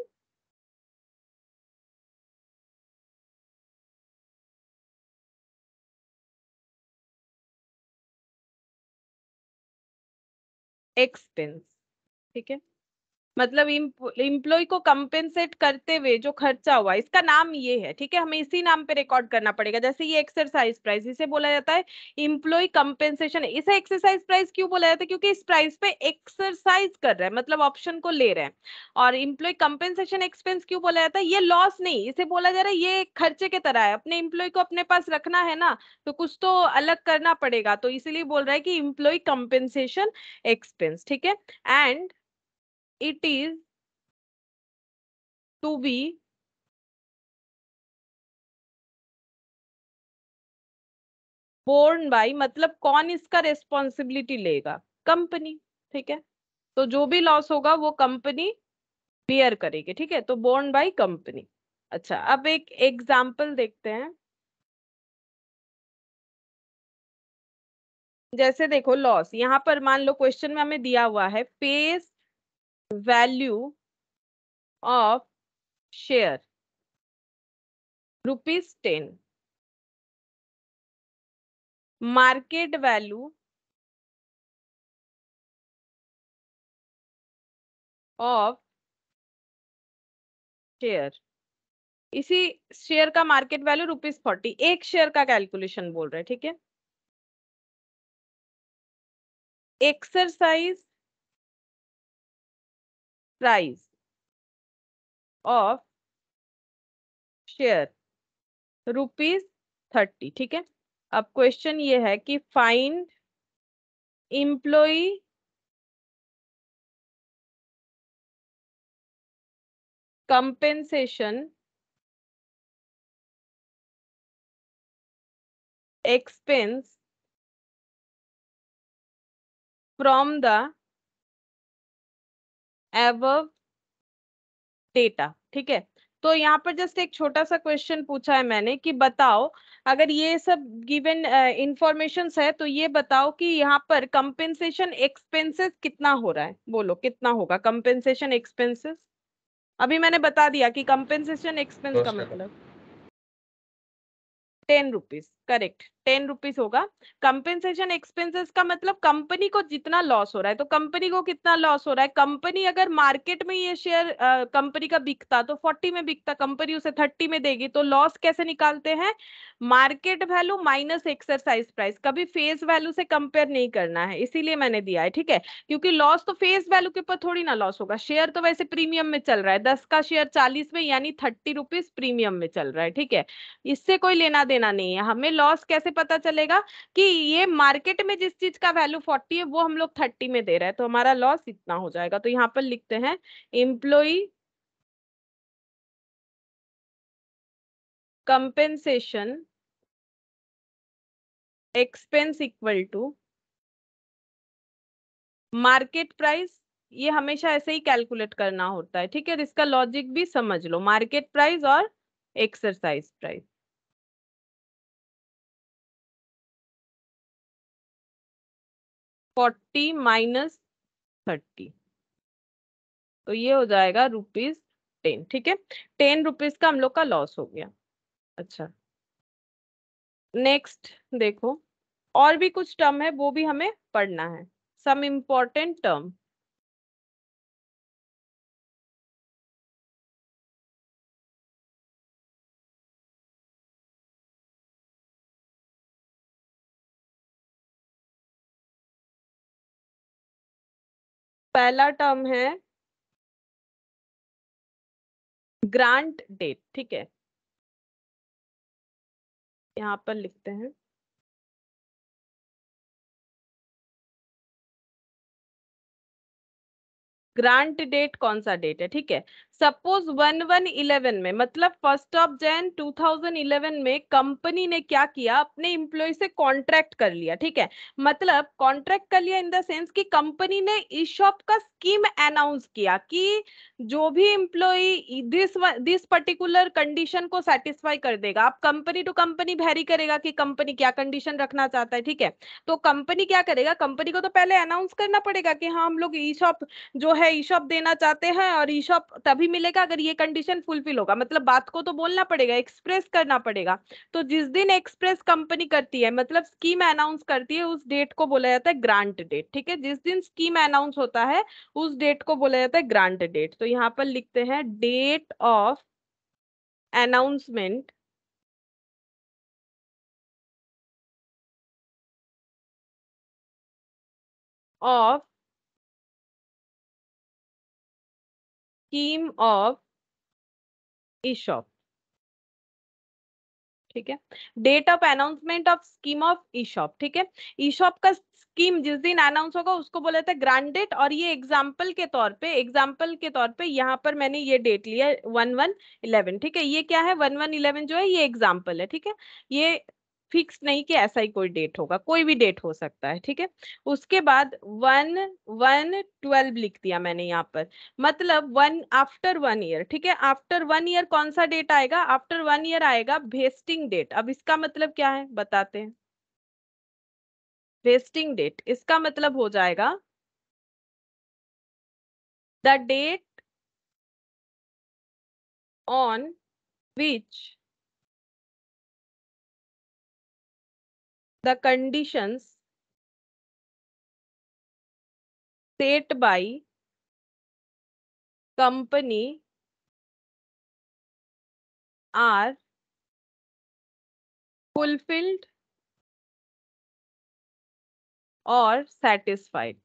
expense, ठीक है। मतलब इम्प्लॉय को कंपेंसेट करते हुए जो खर्चा हुआ, इसका नाम ये है, ठीक है। हमें इसी नाम पे रिकॉर्ड करना पड़ेगा, जैसे ये एक्सरसाइज प्राइस, इसे बोला जाता है इम्प्लॉय कंपेंसेशन। इसे एक्सरसाइज प्राइस क्यों बोला जाता है, क्योंकि इस प्राइस पे एक्सरसाइज कर रहे हैं, मतलब ऑप्शन को ले रहे हैं। और इम्प्लॉय कंपेंसेशन एक्सपेंस क्यों बोला जाता है, ये लॉस नहीं, इसे बोला जा रहा है ये खर्चे के तरह है, अपने इम्प्लॉय को अपने पास रखना है ना, तो कुछ तो अलग करना पड़ेगा, तो इसीलिए बोल रहा है कि इम्प्लॉय कंपेंसेशन एक्सपेंस, ठीक है। And it is to be borne by, मतलब कौन इसका रेस्पॉन्सिबिलिटी लेगा, कंपनी, ठीक है। तो जो भी लॉस होगा वो कंपनी बियर करेगी, ठीक है, तो बोर्न बाय कंपनी। अच्छा, अब एक एग्जाम्पल देखते हैं, जैसे देखो लॉस, यहाँ पर मान लो क्वेश्चन में हमें दिया हुआ है face value of share ₹10, market value of share, इसी शेयर का मार्केट वैल्यू ₹40, एक शेयर का कैलकुलेशन बोल रहे हैं, ठीक है। एक्सरसाइज प्राइस ऑफ शेयर ₹30, ठीक है। अब क्वेश्चन ये है कि find employ compensation expense from the above data, ठीक है। तो यहाँ पर जस्ट एक छोटा सा क्वेश्चन पूछा है मैंने कि बताओ, अगर ये सब गिवन इंफॉर्मेशंस है तो ये बताओ कि यहाँ पर कंपेंसेशन एक्सपेंसेस कितना हो रहा है, बोलो कितना होगा कंपेंसेशन एक्सपेंसेस। अभी मैंने बता दिया कि कंपेंसेशन एक्सपेंस का 10 টাকা। मतलब ₹10, करेक्ट, ₹10 होगा। कंपेंसेशन एक्सपेंसेस का मतलब कंपनी को जितना लॉस हो रहा है, तो कंपनी को कितना लॉस हो रहा है, कंपनी अगर मार्केट में ये शेयर कंपनी का बिकता तो 40 में बिकता, कंपनी उसे 30 में देगी, तो लॉस कैसे निकालते हैं, market value minus exercise price, कभी फेस वैल्यू से कंपेयर नहीं करना है, इसीलिए मैंने दिया है, ठीक है। क्योंकि लॉस तो फेस वैल्यू के ऊपर थोड़ी ना लॉस होगा, शेयर तो वैसे प्रीमियम में चल रहा है, 10 का शेयर 40 में, यानी ₹30 प्रीमियम में चल रहा है, ठीक है। इससे कोई लेना देना नहीं है, हमें लॉस कैसे पता चलेगा कि ये मार्केट में जिस चीज का वैल्यू 40 है वो हम लोग 30 में दे रहे हैं, तो हमारा लॉस इतना हो जाएगा। तो यहाँ पर लिखते हैं employ compensation expense equal to market price, ये हमेशा ऐसे ही कैलकुलेट करना होता है, ठीक है। इसका लॉजिक भी समझ लो, मार्केट प्राइस और एक्सरसाइज प्राइस। 40 माइनस 30, तो ये हो जाएगा ₹10, ठीक है। ₹10 का हम लोग का लॉस हो गया। अच्छा, नेक्स्ट देखो, और भी कुछ टर्म है वो भी हमें पढ़ना है, सम इम्पोर्टेंट टर्म। पहला टर्म है ग्रांट डेट, ठीक है, यहाँ पर लिखते हैं ग्रांट डेट कौन सा डेट है, ठीक है। सपोज 1111 में, मतलब 1 जनवरी 2011 में कंपनी ने क्या किया, अपने एम्प्लॉय से कॉन्ट्रैक्ट कर लिया, ठीक है। मतलब कॉन्ट्रैक्ट कर लिया इन द सेंस कि कंपनी ने ईशॉप का स्कीम अनाउंस किया कि जो भी एम्प्लॉय दिस पर्टिकुलर कंडीशन को सेटिस्फाई कर देगा, अब कंपनी टू कंपनी वैरी करेगा कि कंपनी क्या कंडीशन रखना चाहता है, ठीक है। तो कंपनी क्या करेगा, कंपनी को तो पहले अनाउंस करना पड़ेगा कि हाँ हम लोग ईशॉप जो है ईशॉप देना चाहते हैं, और ईशॉप तभी मिलेगा अगर ये कंडीशन फुलफिल होगा, मतलब बात को तो बोलना पड़ेगा, एक्सप्रेस करना पड़ेगा। तो जिस दिन एक्सप्रेस कंपनी करती है, मतलब स्कीम अनाउंस करती है, उस डेट को बोला जाता है ग्रांट डेट, ठीक है। जिस दिन स्कीम अनाउंस होता है उस डेट को बोला जाता है ग्रांट डेट। तो यहाँ पर लिखते हैं date of announcement of scheme of ESOP, ठीक है। Date of announcement of scheme of ESOP, ठीक है। ईशॉप का स्कीम जिस दिन अनाउंस होगा उसको बोला जाता है ग्रांट डेट, और ये एग्जाम्पल के तौर पे यहाँ पर मैंने ये डेट लिया 1111, ठीक है। ये क्या है, 1111 जो है ये एग्जाम्पल है, ठीक है। ये फिक्स नहीं कि ऐसा ही कोई डेट होगा, कोई भी डेट हो सकता है, ठीक है। उसके बाद 1112 लिख दिया मैंने यहाँ पर, मतलब आफ्टर 1 ईयर, ठीक है। आफ्टर 1 ईयर कौन सा डेट आएगा, आफ्टर 1 ईयर आएगा वेस्टिंग डेट। अब इसका मतलब क्या है बताते हैं, वेस्टिंग डेट इसका मतलब हो जाएगा the date on which the conditions set by company are fulfilled or satisfied।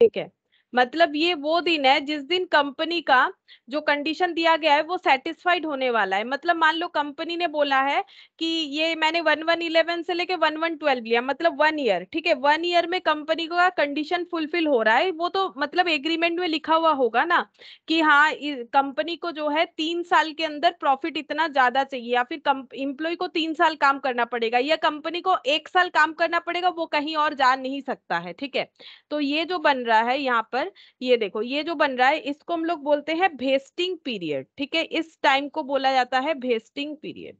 ठीक है, मतलब ये वो दिन है जिस दिन कंपनी का जो कंडीशन दिया गया है वो सेटिस्फाइड होने वाला है। मतलब मान लो कंपनी ने बोला है कि ये मैंने 1111 से लेके 1112 लिया, मतलब 1 ईयर, ठीक है, 1 ईयर में कंपनी का कंडीशन फुलफिल हो रहा है, वो तो मतलब एग्रीमेंट में लिखा हुआ होगा ना कि हाँ कंपनी को जो है 3 साल के अंदर प्रॉफिट इतना ज्यादा चाहिए, या फिर एम्प्लॉय को 3 साल काम करना पड़ेगा, या कंपनी को 1 साल काम करना पड़ेगा, वो कहीं और जा नहीं सकता है। ठीक है, तो ये जो बन रहा है यहाँ पर, ये देखो ये जो बन रहा है इसको हम लोग बोलते हैं वेस्टिंग पीरियड। ठीक है, इस टाइम को बोला जाता है वेस्टिंग पीरियड।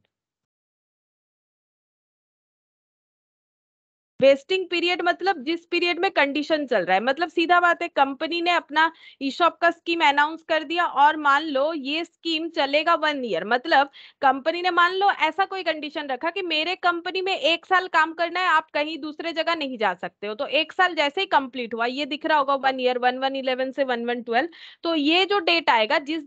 वेस्टिंग पीरियड मतलब जिस पीरियड में कंडीशन चल रहा है, मतलब सीधा बात है, कंपनी ने अपना ईशॉप का स्कीम अनाउंस कर दिया और मान लो ये स्कीम चलेगा 1 ईयर, मतलब कंपनी ने मान लो ऐसा कोई कंडीशन रखा कि मेरे कंपनी में 1 साल काम करना है, आप कहीं दूसरे जगह नहीं जा सकते हो, तो 1 साल जैसे ही कंप्लीट हुआ, ये दिख रहा होगा 1 ईयर, 1111 से 1112, तो ये जो डेट आएगा जिस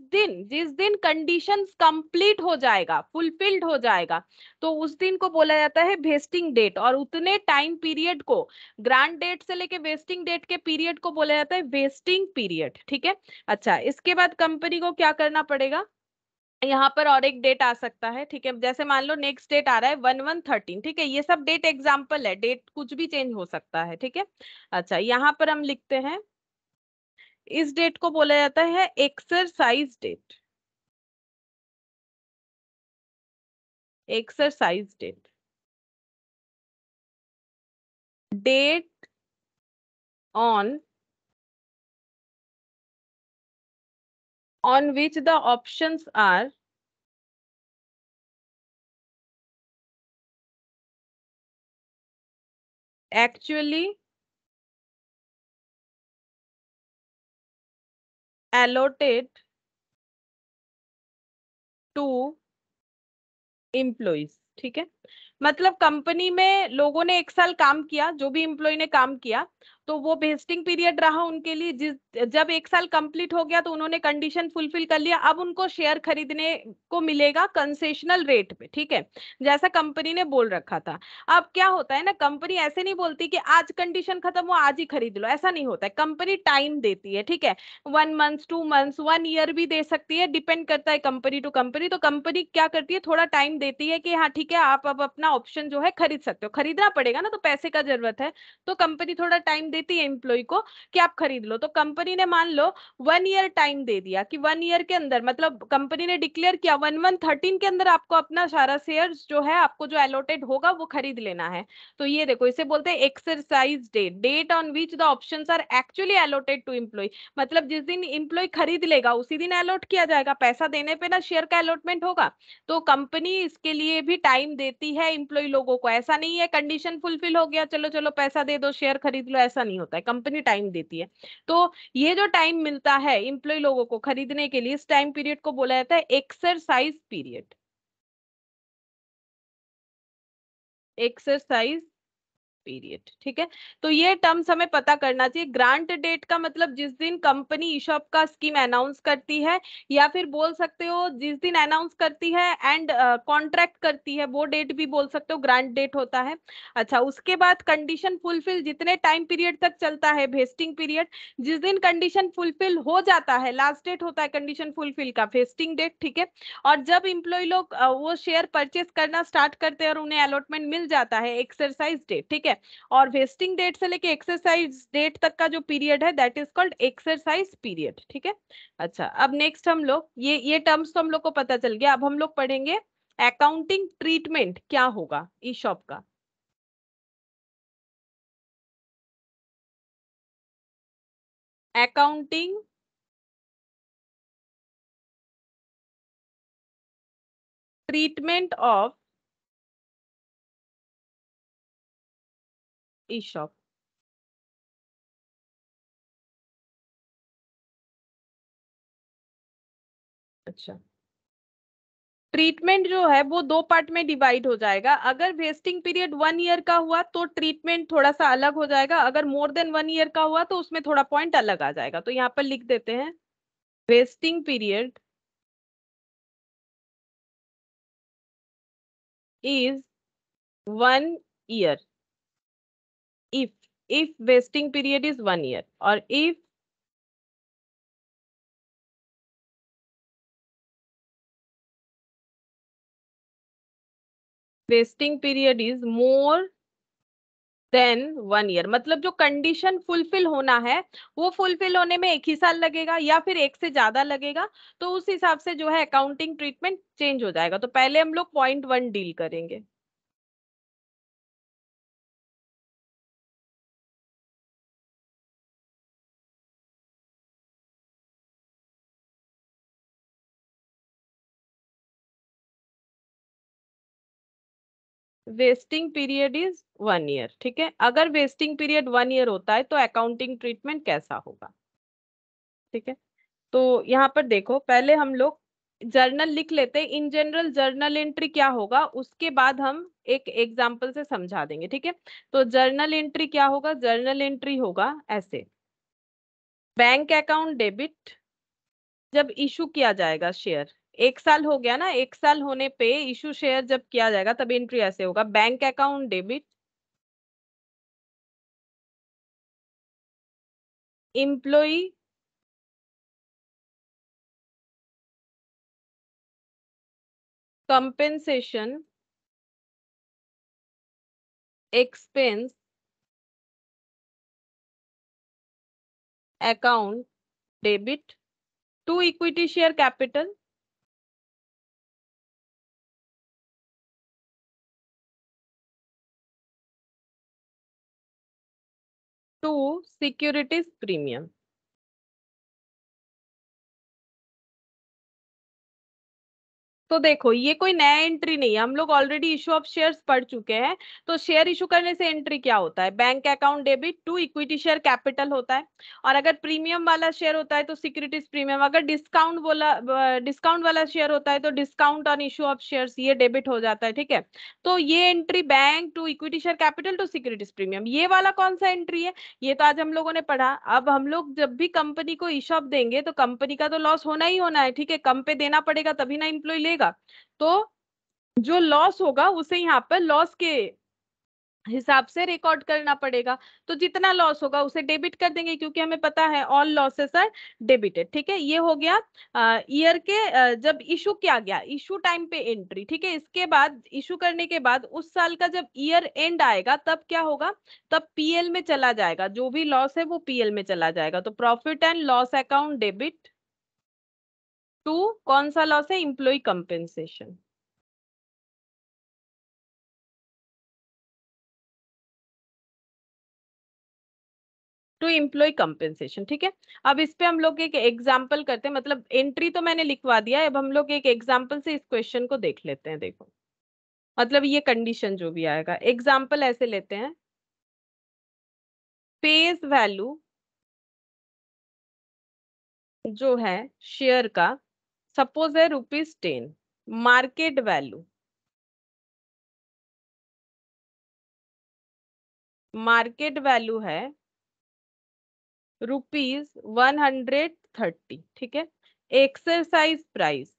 दिन कंडीशन कंप्लीट हो जाएगा, फुलफिल्ड हो जाएगा, तो उस दिन को बोला जाता है वेस्टिंग डेट, और उतने टाइम पीरियड को, ग्रांट डेट से लेके वेस्टिंग डेट के पीरियड को बोला जाता है वेस्टिंग पीरियड। ठीक है, अच्छा इसके बाद कंपनी को क्या करना पड़ेगा, यहाँ पर और एक डेट आ सकता है। ठीक है, जैसे मान लो नेक्स्ट डेट आ रहा है 1113, ठीक है, ये सब डेट एग्जाम्पल है, डेट कुछ भी चेंज हो सकता है। ठीक है, अच्छा यहाँ पर हम लिखते हैं, इस डेट को बोला जाता है exercise date. Exercise date, date on which the options are actually allotted to employees। ठीक है, मतलब कंपनी में लोगों ने 1 साल काम किया, जो भी एम्प्लॉय ने काम किया, तो वो वेस्टिंग पीरियड रहा उनके लिए, जब 1 साल कंप्लीट हो गया तो उन्होंने कंडीशन फुलफिल कर लिया, अब उनको शेयर खरीदने को मिलेगा कंसेशनल रेट पे। ठीक है, जैसा कंपनी ने बोल रखा था। अब क्या होता है ना, कंपनी ऐसे नहीं बोलती कि आज कंडीशन खत्म हो आज ही खरीद लो, ऐसा नहीं होता है, कंपनी टाइम देती है। ठीक है, 1 मंथ, 2 मंथ्स, 1 ईयर भी दे सकती है, डिपेंड करता है कंपनी टू कंपनी। तो कंपनी क्या करती है, थोड़ा टाइम देती है कि हाँ ठीक है, आप अब अपना ऑप्शन जो है खरीद सकते हो, खरीदना पड़ेगा ना, तो पैसे का जरूरत है, तो कंपनी थोड़ा टाइम देती है एम्प्लॉय को कि आप खरीद लो। तो कंपनी ने मान लो 1 ईयर टाइम दे दिया कि 1 ईयर के अंदर, मतलब कंपनी ने डिक्लेयर किया 1113 के अंदर आपको अपना सारा शेयर्स जो है आपको जो अलॉटेड होगा वो खरीद लेना है। तो ये देखो इसे बोलते हैं exercise date, date on which the options are actually allotted to employ, मतलब जिस दिन एम्प्लॉय खरीद लेगा उसी दिन अलॉट किया जाएगा, पैसा देने पे ना शेयर का अलॉटमेंट होगा। तो कंपनी इसके लिए भी टाइम देती है एम्प्लॉय लोगों को, ऐसा नहीं है कंडीशन फुलफिल हो गया चलो चलो पैसा दे दो शेयर खरीद लो, ऐसा नहीं होता है, कंपनी टाइम देती है। तो ये जो टाइम मिलता है एम्प्लॉय लोगों को खरीदने के लिए, इस टाइम पीरियड को बोला जाता है एक्सरसाइज पीरियड। Exercise period. ठीक है, तो ये टर्म्स हमें पता करना चाहिए। ग्रांट डेट का मतलब जिस दिन कंपनी ईशॉप का स्कीम अनाउंस करती है, या फिर बोल सकते हो जिस दिन अनाउंस करती है एंड कॉन्ट्रैक्ट करती है, वो डेट भी बोल सकते हो, ग्रांट डेट होता है। अच्छा उसके बाद कंडीशन फुलफिल जितने टाइम पीरियड तक चलता है वेस्टिंग पीरियड, जिस दिन कंडीशन फुलफिल हो जाता है लास्ट डेट होता है कंडीशन फुलफिल का वेस्टिंग डेट। ठीक है, और जब इंप्लॉय लोग वो शेयर परचेस करना स्टार्ट करते हैं और उन्हें अलॉटमेंट मिल जाता है, एक्सरसाइज डेट। ठीक है, और वेस्टिंग डेट से लेके एक्सरसाइज डेट तक का जो पीरियड है that is called exercise period. ठीक है, अच्छा अब नेक्स्ट हम लोग ये टर्म्स तो हम लोग को पता चल गया, अब हम लोग पढ़ेंगे अकाउंटिंग ट्रीटमेंट क्या होगा ईशॉप का। Accounting treatment of eShop. अच्छा ट्रीटमेंट जो है वो दो पार्ट में डिवाइड हो जाएगा। अगर वेस्टिंग पीरियड 1 ईयर का हुआ तो ट्रीटमेंट थोड़ा सा अलग हो जाएगा, अगर मोर देन 1 ईयर का हुआ तो उसमें थोड़ा पॉइंट अलग आ जाएगा। तो यहाँ पर लिख देते हैं vesting period is 1 year if vesting period is 1 year, or if vesting period is more than 1 year, मतलब जो कंडीशन फुलफिल होना है वो फुलफिल होने में 1 ही साल लगेगा या फिर 1 से ज्यादा लगेगा, तो उस हिसाब से जो है अकाउंटिंग ट्रीटमेंट चेंज हो जाएगा। तो पहले हम लोग पॉइंट 1 डील करेंगे। वेस्टिंग पीरियड इज 1 ईयर, ठीक है। अगर वेस्टिंग पीरियड 1 ईयर होता है तो अकाउंटिंग ट्रीटमेंट कैसा होगा, ठीक है। तो यहाँ पर देखो, पहले हम लोग जर्नल लिख लेते हैं। इन जनरल जर्नल एंट्री क्या होगा उसके बाद हम एक एग्जांपल से समझा देंगे, ठीक है। तो जर्नल एंट्री क्या होगा, जर्नल एंट्री होगा ऐसे, बैंक अकाउंट डेबिट जब इशू किया जाएगा शेयर, 1 साल हो गया ना, 1 साल होने पे इशू शेयर जब किया जाएगा तब एंट्री ऐसे होगा, bank account debit employ compensation expense account debit to equity share capital to securities premium. तो देखो ये कोई नया एंट्री नहीं है, हम लोग ऑलरेडी इशू ऑफ शेयर्स पढ़ चुके हैं। तो शेयर इशू करने से एंट्री क्या होता है, bank account debit to equity share capital होता है, और अगर प्रीमियम वाला शेयर होता है तो सिक्योरिटीज प्रीमियम, अगर डिस्काउंट वाला शेयर होता है तो discount on issue of shares, ये डेबिट हो जाता है, ठीक है। तो ये entry bank to equity share capital to securities premium, ये वाला कौन सा एंट्री है, ये तो आज हम लोगों ने पढ़ा। अब हम लोग जब भी कंपनी को इशू ऑफ देंगे तो कंपनी का तो लॉस होना ही होना है, ठीक है, कम पे देना पड़ेगा तभी ना एम्प्लॉय लेगा। तो जो लॉस होगा उसे यहाँ पर लॉस के हिसाब से रिकॉर्ड करना पड़ेगा। तो जितना लॉस होगा उसे डेबिट कर देंगे, क्योंकि हमें पता है ऑल लॉसेस आर डेबिटेड, ठीक है। ये हो गया ईयर के जब इशू किया गया, इशू टाइम पे एंट्री, ठीक है। इसके बाद इशू करने के बाद उस साल का जब ईयर एंड आएगा तब क्या होगा, तब पीएल में चला जाएगा, जो भी लॉस है वो पीएल में चला जाएगा। तो profit and loss account debit to कौन सा लॉस है, employ compensation, to employ compensation, ठीक है। अब इस पे हम लोग एक एग्जांपल करते हैं, मतलब एंट्री तो मैंने लिखवा दिया है, अब हम लोग एक एग्जांपल से इस क्वेश्चन को देख लेते हैं। देखो मतलब ये कंडीशन जो भी आएगा, एग्जांपल ऐसे लेते हैं, फेस वैल्यू जो है शेयर का सपोज है ₹10, मार्केट वैल्यू है ₹130, ठीक है। एक्सरसाइज प्राइस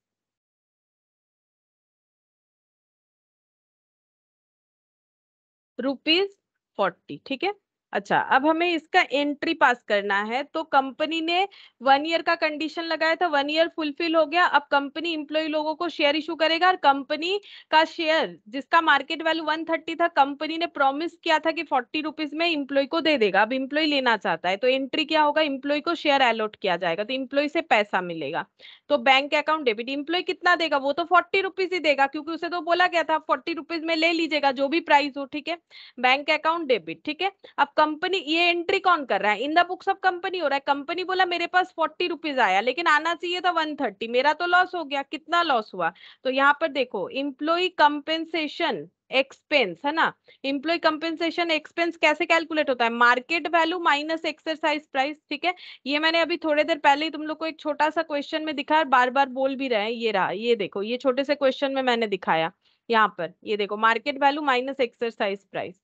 ₹40, ठीक है। अच्छा, अब हमें इसका एंट्री पास करना है। तो कंपनी ने 1 ईयर का कंडीशन लगाया था, 1 ईयर फुलफिल हो गया। अब कंपनी इंप्लॉय लोगों को शेयर इशू करेगा, और कंपनी का शेयर जिसका मार्केट वैल्यू 130 था, कंपनी ने प्रॉमिस किया था कि ₹40 में इंप्लॉय को दे देगा। अब इंप्लॉय लेना चाहता है तो एंट्री क्या होगा, इंप्लॉय को शेयर अलॉट किया जाएगा, तो इंप्लॉय से पैसा मिलेगा। तो बैंक अकाउंट डेबिट, इंप्लॉय कितना देगा, वो तो ₹40 ही देगा, क्योंकि उसे तो बोला गया था ₹40 में ले लीजिएगा जो भी प्राइस हो, ठीक है। बैंक अकाउंट डेबिट, ठीक है। अब कंपनी, ये एंट्री कौन कर रहा है, in the books of company हो रहा है। कंपनी बोला मेरे पास ₹40 आया, लेकिन आना चाहिए था 130, मेरा तो लॉस हो गया। कितना लॉस हुआ, तो यहाँ पर देखो, इंप्लॉय कंपेंसेशन एक्सपेंस है ना, एम्प्लॉय कंपेंसेशन एक्सपेंस कैसे कैलकुलेट होता है, market value minus exercise price, ठीक है। ये मैंने अभी थोड़ी देर पहले ही तुम लोग को एक छोटा सा क्वेश्चन में दिखाया, बार बार बोल भी रहे हैं, ये रहा, ये देखो, ये छोटे से क्वेश्चन में मैंने दिखाया, यहाँ पर ये देखो, market value minus exercise price,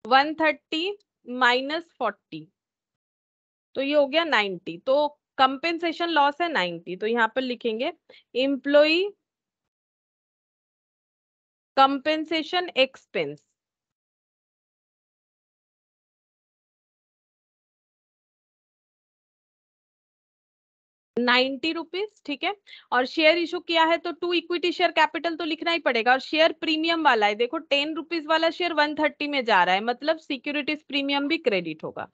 130 minus 40, तो ये हो गया 90, तो कंपेंसेशन लॉस है 90, तो यहाँ पर लिखेंगे एम्प्लॉय कंपेंसेशन एक्सपेंस 90 रुपीज, ठीक है। और शेयर इशू किया है तो 2 इक्विटी शेयर कैपिटल तो लिखना ही पड़ेगा, और शेयर प्रीमियम वाला है, देखो 10 रुपीज वाला शेयर 130 में जा रहा है, मतलब सिक्योरिटीज प्रीमियम भी क्रेडिट होगा,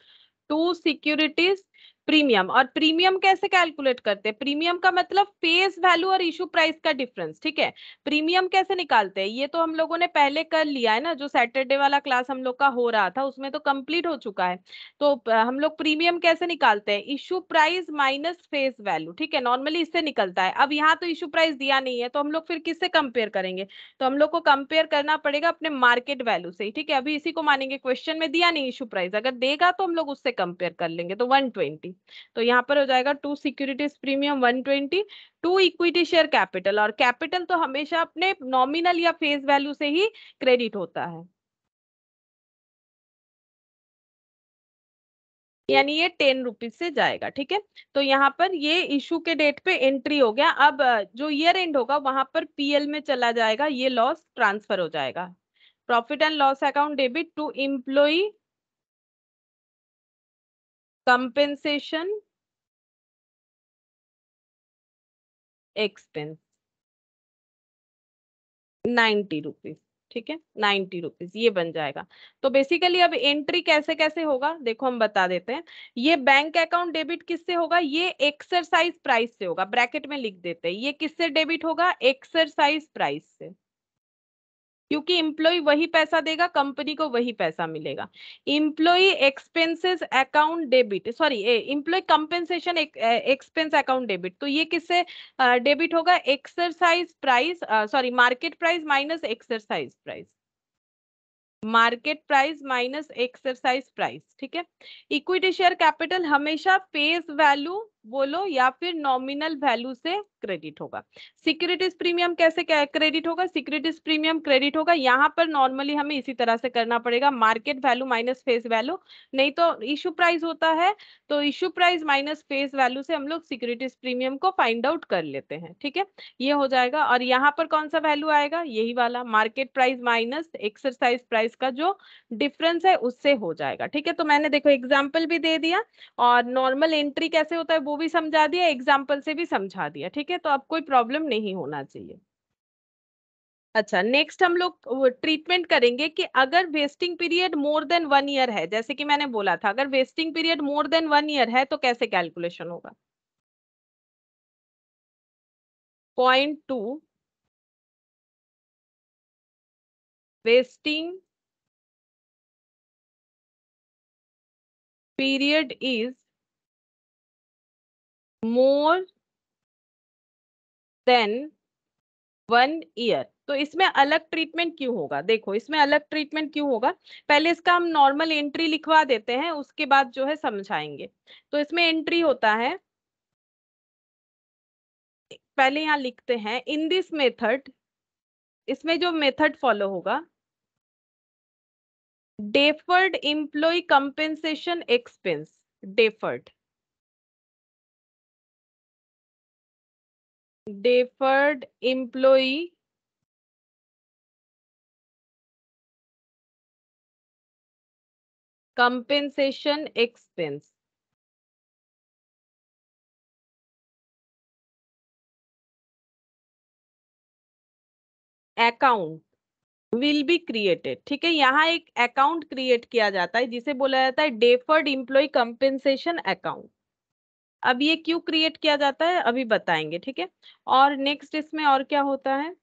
2 सिक्योरिटीज प्रीमियम। और प्रीमियम कैसे कैलकुलेट करते हैं, प्रीमियम का मतलब फेस वैल्यू और इशू प्राइस का डिफरेंस, ठीक है। प्रीमियम कैसे निकालते हैं, ये तो हम लोगों ने पहले कर लिया है ना, जो सैटरडे वाला क्लास हम लोग का हो रहा था उसमें तो कंप्लीट हो चुका है। तो हम लोग प्रीमियम कैसे निकालते हैं, issue price minus face value, ठीक है, नॉर्मली इससे निकलता है। अब यहाँ तो इशू प्राइस दिया नहीं है, तो हम लोग फिर किससे कंपेयर करेंगे, तो हम लोग को कंपेयर करना पड़ेगा अपने मार्केट वैल्यू से, ठीक है। अभी इसी को मानेंगे, क्वेश्चन में दिया नहीं इशू प्राइस, अगर देगा तो हम लोग उससे कंपेयर कर लेंगे, तो 120, तो यहाँ पर हो जाएगा 2 securities premium 120, 2 equity share capital, और कैपिटल तो हमेशा अपने नॉमिनल या फेस वैल्यू से ही क्रेडिट होता है, यानी ये 10 रुपीज से जाएगा, ठीक है। तो यहाँ पर ये इशू के डेट पे एंट्री हो गया। अब जो ईयर एंड होगा वहां पर पीएल में चला जाएगा, ये लॉस ट्रांसफर हो जाएगा, profit and loss account debit to employ compensation expense 90 rupees, ठीक है, 90 रुपीज ये बन जाएगा। तो बेसिकली अब एंट्री कैसे कैसे होगा देखो, हम बता देते हैं। ये बैंक अकाउंट डेबिट किससे होगा, ये एक्सरसाइज प्राइस से होगा, ब्रैकेट में लिख देते हैं, ये किससे डेबिट होगा, एक्सरसाइज प्राइस से, क्योंकि एम्प्लॉय वही पैसा देगा, कंपनी को वही पैसा मिलेगा। Employ expenses account debit, sorry employ compensation expense account debit, तो ये किससे डेबिट होगा, exercise price, sorry market price minus exercise price, market price minus exercise price, ठीक है। इक्विटी शेयर कैपिटल हमेशा फेस वैल्यू बोलो या फिर नॉमिनल वैल्यू से क्रेडिट होगा। सिक्योरिटीज प्रीमियम कैसे क्रेडिट होगा, सिक्योरिटीज प्रीमियम क्रेडिट होगा, यहाँ पर नॉर्मली हमें इसी तरह से करना पड़ेगा, market value minus face value, नहीं तो इशू प्राइस होता है, तो issue price minus face value से हम लोग सिक्योरिटीज प्रीमियम को फाइंड आउट कर लेते हैं, ठीक है। ये हो जाएगा, और यहाँ पर कौन सा वैल्यू आएगा, यही वाला market price minus exercise price का जो डिफरेंस है उससे हो जाएगा, ठीक है। तो मैंने देखो एग्जाम्पल भी दे दिया, और नॉर्मल एंट्री कैसे होता है वो भी समझा दिया, एग्जाम्पल से भी समझा दिया, ठीक है। तो अब कोई प्रॉब्लम नहीं होना चाहिए। अच्छा, नेक्स्ट हम लोग ट्रीटमेंट करेंगे कि अगर vesting period more than 1 year है, जैसे कि मैंने बोला था, अगर vesting period more than 1 year है तो कैसे कैलकुलेशन होगा। .2 vesting period is more than 1 year, तो इसमें अलग ट्रीटमेंट क्यों होगा, देखो इसमें अलग ट्रीटमेंट क्यों होगा, पहले इसका हम नॉर्मल एंट्री लिखवा देते हैं, उसके बाद जो है समझाएंगे। तो इसमें एंट्री होता है, पहले यहाँ लिखते हैं इन दिस मेथड, इसमें जो मेथड फॉलो होगा, deferred employ compensation expense, deferred deferred employ compensation expense account will be created, ठीक है। यहाँ एक अकाउंट क्रिएट किया जाता है जिसे बोला जाता है डेफर्ड एम्प्लॉय कंपेंसेशन अकाउंट। अब ये क्यों क्रिएट किया जाता है अभी बताएंगे, ठीक है। और नेक्स्ट इसमें और क्या होता है,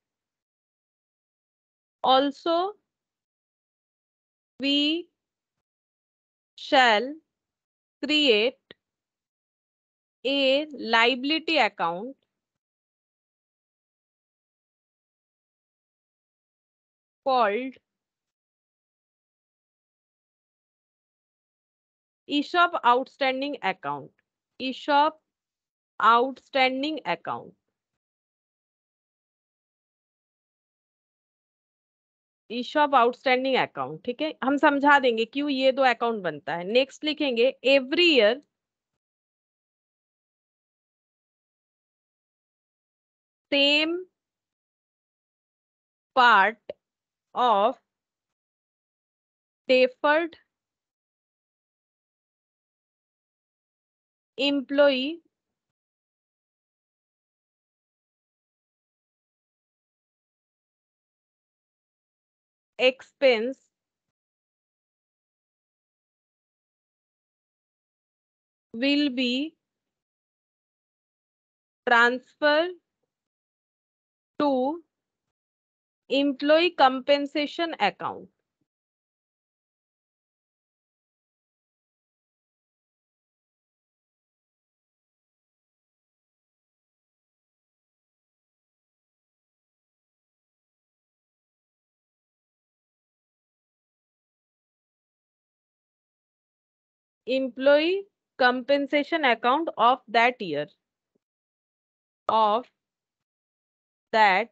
also we shall create a liability account called ESOP outstanding account. ESOP outstanding account. ESOP outstanding account, ठीक है, हम समझा देंगे क्यों ये दो अकाउंट बनता है। नेक्स्ट लिखेंगे every year same part of deferred employee expense will be transferred to employee compensation account. Employee compensation account of that year, of that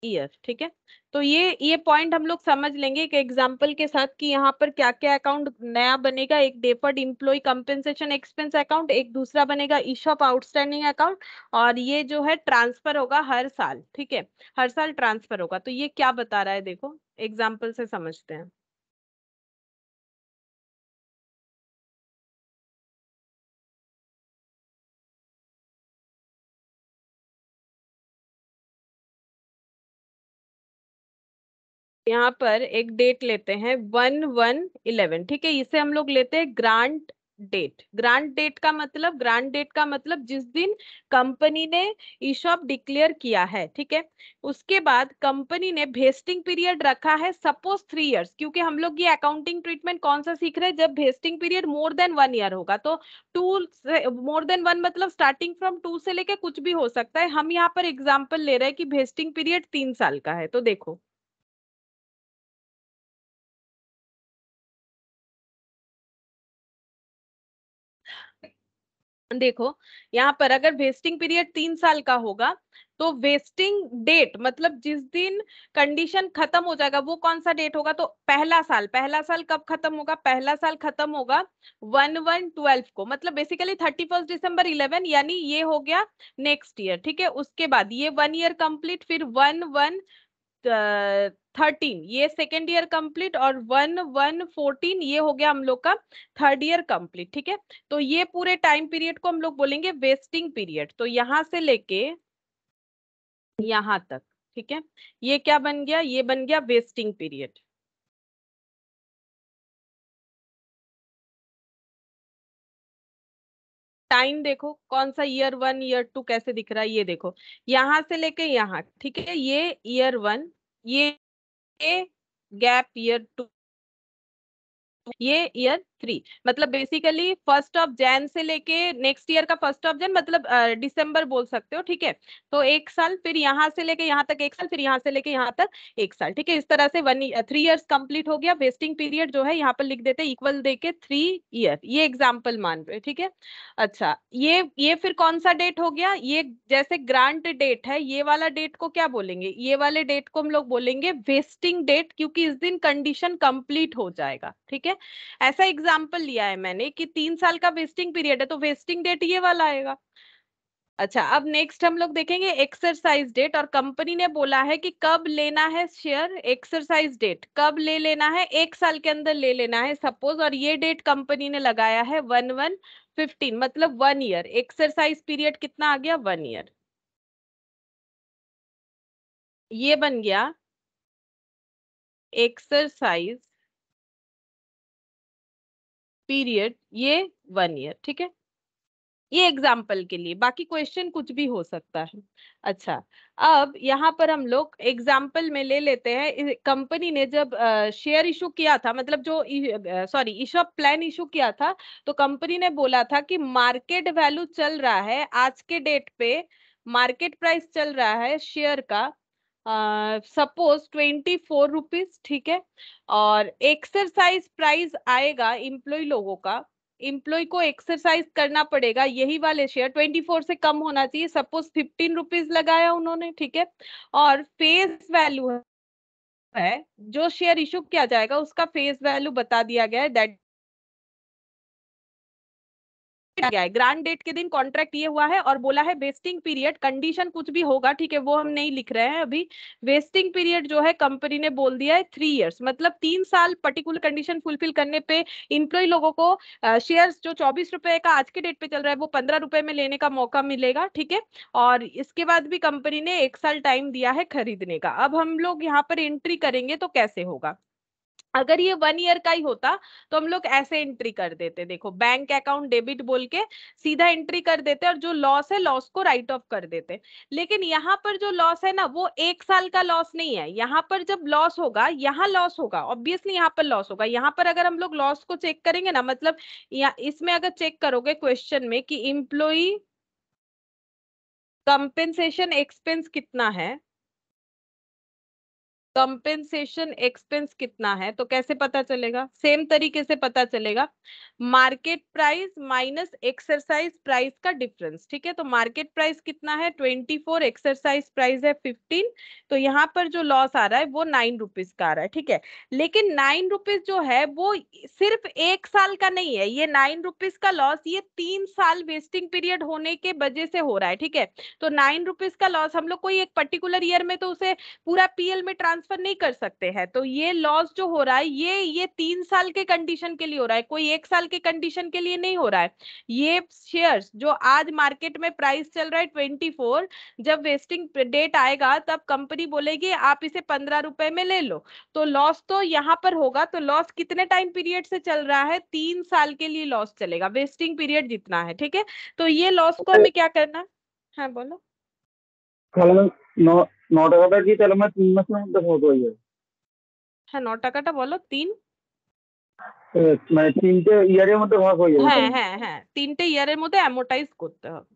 year, ठीक है। तो ये पॉइंट हम लोग समझ लेंगे एक एग्जांपल के साथ कि यहाँ पर क्या क्या अकाउंट नया बनेगा। एक deferred employ compensation expense account, एक दूसरा बनेगा ईशॉप आउटस्टैंडिंग अकाउंट, और ये जो है ट्रांसफर होगा हर साल, ठीक है, हर साल ट्रांसफर होगा। तो ये क्या बता रहा है, देखो एग्जाम्पल से समझते हैं। यहाँ पर एक डेट लेते हैं 1/1/11, ठीक है, इसे हम लोग लेते हैं ग्रांट डेट। ग्रांट डेट का मतलब, ग्रांट डेट का मतलब जिस दिन कंपनी ने ईशॉप डिक्लेयर किया है, ठीक है। उसके बाद कंपनी ने वेस्टिंग पीरियड रखा है सपोज 3 इयर्स, क्योंकि हम लोग ये अकाउंटिंग ट्रीटमेंट कौन सा सीख रहे हैं, जब vesting period more than 1 year होगा। तो 2 से मोर देन 1 मतलब स्टार्टिंग फ्रॉम 2 से लेके कुछ भी हो सकता है। हम यहाँ पर एग्जाम्पल ले रहे हैं कि वेस्टिंग पीरियड 3 साल का है। तो देखो देखो यहाँ पर अगर वेस्टिंग पीरियड 3 साल का होगा तो वेस्टिंग डेट मतलब जिस दिन कंडीशन खत्म हो जाएगा वो कौन सा डेट होगा, तो पहला साल कब खत्म होगा, पहला साल खत्म होगा 1/1/12 को, मतलब बेसिकली 31 दिसंबर 11, यानी ये हो गया नेक्स्ट ईयर, ठीक है। उसके बाद ये 1 ईयर कंप्लीट, फिर 1/1/13 ये सेकेंड ईयर कंप्लीट, और 1/1/14 ये हो गया हम लोग का थर्ड ईयर कंप्लीट, ठीक है। तो ये पूरे टाइम पीरियड को हम लोग बोलेंगे वेस्टिंग पीरियड। तो यहां से लेके यहां तक, ठीक है, ये क्या बन गया, ये बन गया वेस्टिंग पीरियड। टाइम देखो कौन सा, ईयर 1 ईयर 2 कैसे दिख रहा है, ये देखो यहां से लेके यहाँ, ठीक है, ये ईयर 1, ये गैप ईयर 2, ये ईयर 3, मतलब बेसिकली 1 से लेके नेक्स्ट ईयर का 1 मतलब दिसंबर बोल सकते हो, ठीक है। तो 1 साल, फिर यहाँ से लेके यहाँ तक 1 साल, फिर यहाँ से लेके यहाँ तक 1 साल, ठीक है। इस तरह से 3 इयर्स कंप्लीट हो गया। वेस्टिंग पीरियड जो है यहाँ पर लिख देते हैं इक्वल देके 3 ईयर, ये एग्जाम्पल मान रहे, ठीक है। अच्छा ये फिर कौन सा डेट हो गया, ये जैसे ग्रांट डेट है, ये वाला डेट को क्या बोलेंगे, ये वाले डेट को हम लोग बोलेंगे वेस्टिंग डेट, क्योंकि इस दिन कंडीशन कंप्लीट हो जाएगा, ठीक है। ऐसा एग्जाम्पल लिया है मैंने कि 3 साल का वेस्टिंग पीरियड है, तो वेस्टिंग डेट ये वाला आएगा। अच्छा अब नेक्स्ट हम लोग देखेंगे एक्सरसाइज डेट, और कंपनी ने बोला है कि कब लेना है शेयर, एक्सरसाइज डेट कब ले लेना है, 1 साल के अंदर ले लेना है सपोज, और ये डेट कंपनी ने लगाया है 1/1/15 मतलब 1 ईयर। एक्सरसाइज पीरियड कितना आ गया, 1 ईयर। ये बन गया एक्सरसाइज पीरियड, ये 1 ईयर, ठीक है। ये एग्जाम्पल के लिए, बाकी क्वेश्चन कुछ भी हो सकता है। अच्छा अब यहाँ पर हम लोग एग्जाम्पल में ले लेते हैं, कंपनी ने जब शेयर इशू किया था, मतलब जो सॉरी ईशॉप प्लान इशू किया था, तो कंपनी ने बोला था कि मार्केट वैल्यू चल रहा है आज के डेट पे, मार्केट प्राइस चल रहा है शेयर का सपोज 24 रुपीज, ठीक है। और एक्सरसाइज प्राइस आएगा इम्प्लॉय लोगों का, इम्प्लॉय को एक्सरसाइज करना पड़ेगा, यही वाले शेयर 24 से कम होना चाहिए, सपोज 15 रुपीज लगाया उन्होंने, ठीक है। और फेस वैल्यू है, जो शेयर इशू किया जाएगा उसका फेस वैल्यू बता दिया गया है, दैट गया है। ग्रांट डेट के दिन कॉन्ट्रैक्ट ये हुआ है, और बोला है वेस्टिंग पीरियड कंडीशन कुछ भी होगा, ठीक है, वो हम नहीं लिख रहे हैं अभी। वेस्टिंग पीरियड जो है कंपनी ने बोल दिया है 3 इयर्स, मतलब 3 साल पर्टिकुलर कंडीशन फुलफिल करने पे इंप्लॉय लोगों को शेयर्स जो 24 रुपए का आज के डेट पे चल रहा है वो 15 रुपए में लेने का मौका मिलेगा, ठीक है। और इसके बाद भी कंपनी ने 1 साल टाइम दिया है खरीदने का। अब हम लोग यहाँ पर एंट्री करेंगे तो कैसे होगा, अगर ये 1 ईयर का ही होता तो हम लोग ऐसे एंट्री कर देते, देखो बैंक अकाउंट डेबिट बोल के सीधा एंट्री कर देते, और जो लॉस है लॉस को राइट ऑफ कर देते। लेकिन यहाँ पर जो लॉस है ना वो 1 साल का लॉस नहीं है, यहाँ पर जब लॉस होगा, यहाँ लॉस होगा, ऑब्वियसली यहाँ पर लॉस होगा। यहाँ पर अगर हम लोग लॉस को चेक करेंगे ना, मतलब इसमें अगर चेक करोगे क्वेश्चन में कि इम्प्लॉई कंपेंसेशन एक्सपेंस कितना है, कंपेंसेशन एक्सपेंस कितना है, तो कैसे पता चलेगा, सेम तरीके से पता चलेगा, market price minus exercise price का डिफरेंस, ठीक है। तो मार्केट प्राइस कितना है 24, एक्सरसाइज प्राइस है 15, तो यहाँ पर जो लॉस आ रहा है वो 9 रुपीज का आ रहा है, ठीक है। लेकिन 9 रुपीज जो है वो सिर्फ 1 साल का नहीं है, ये 9 रुपीज का लॉस ये 3 साल वेस्टिंग पीरियड होने के वजह से हो रहा है, ठीक है। तो 9 रुपीज का लॉस हम लोग कोई एक पर्टिकुलर ईयर में तो उसे पूरा पीएल में ट्रांसफर नहीं कर सकते हैं, तो ये लॉस जो हो रहा है ये 3 साल के कंडीशन के लिए हो रहा है, कोई 1 साल के कंडीशन के लिए नहीं हो रहा है। ये शेयर्स जो आज मार्केट में प्राइस चल रहा है 24, जब वेस्टिंग डेट आएगा तब कंपनी बोलेगी आप इसे 15 रुपए में ले लो, तो लॉस तो यहाँ पर होगा। तो लॉस कितने टाइम पीरियड से चल रहा है, 3 साल के लिए लॉस चलेगा, वेस्टिंग पीरियड जितना है, ठीक है। तो ये लॉस को हमें क्या करना है, हाँ बोलो। তাহলে ন টাকাটা কি তাহলে আমার 3 মাসের মধ্যে ভাগ হয়ে যাবে? হ্যাঁ 9 টাকাটা বলো, 3, মানে 3টে ইয়ারের মধ্যে ভাগ হয়ে যাবে তার হ্যাঁ মানে? হ্যাঁ হ্যাঁ 3টে ইয়ারের মধ্যে অ্যামোর্টাইজ করতে হবে,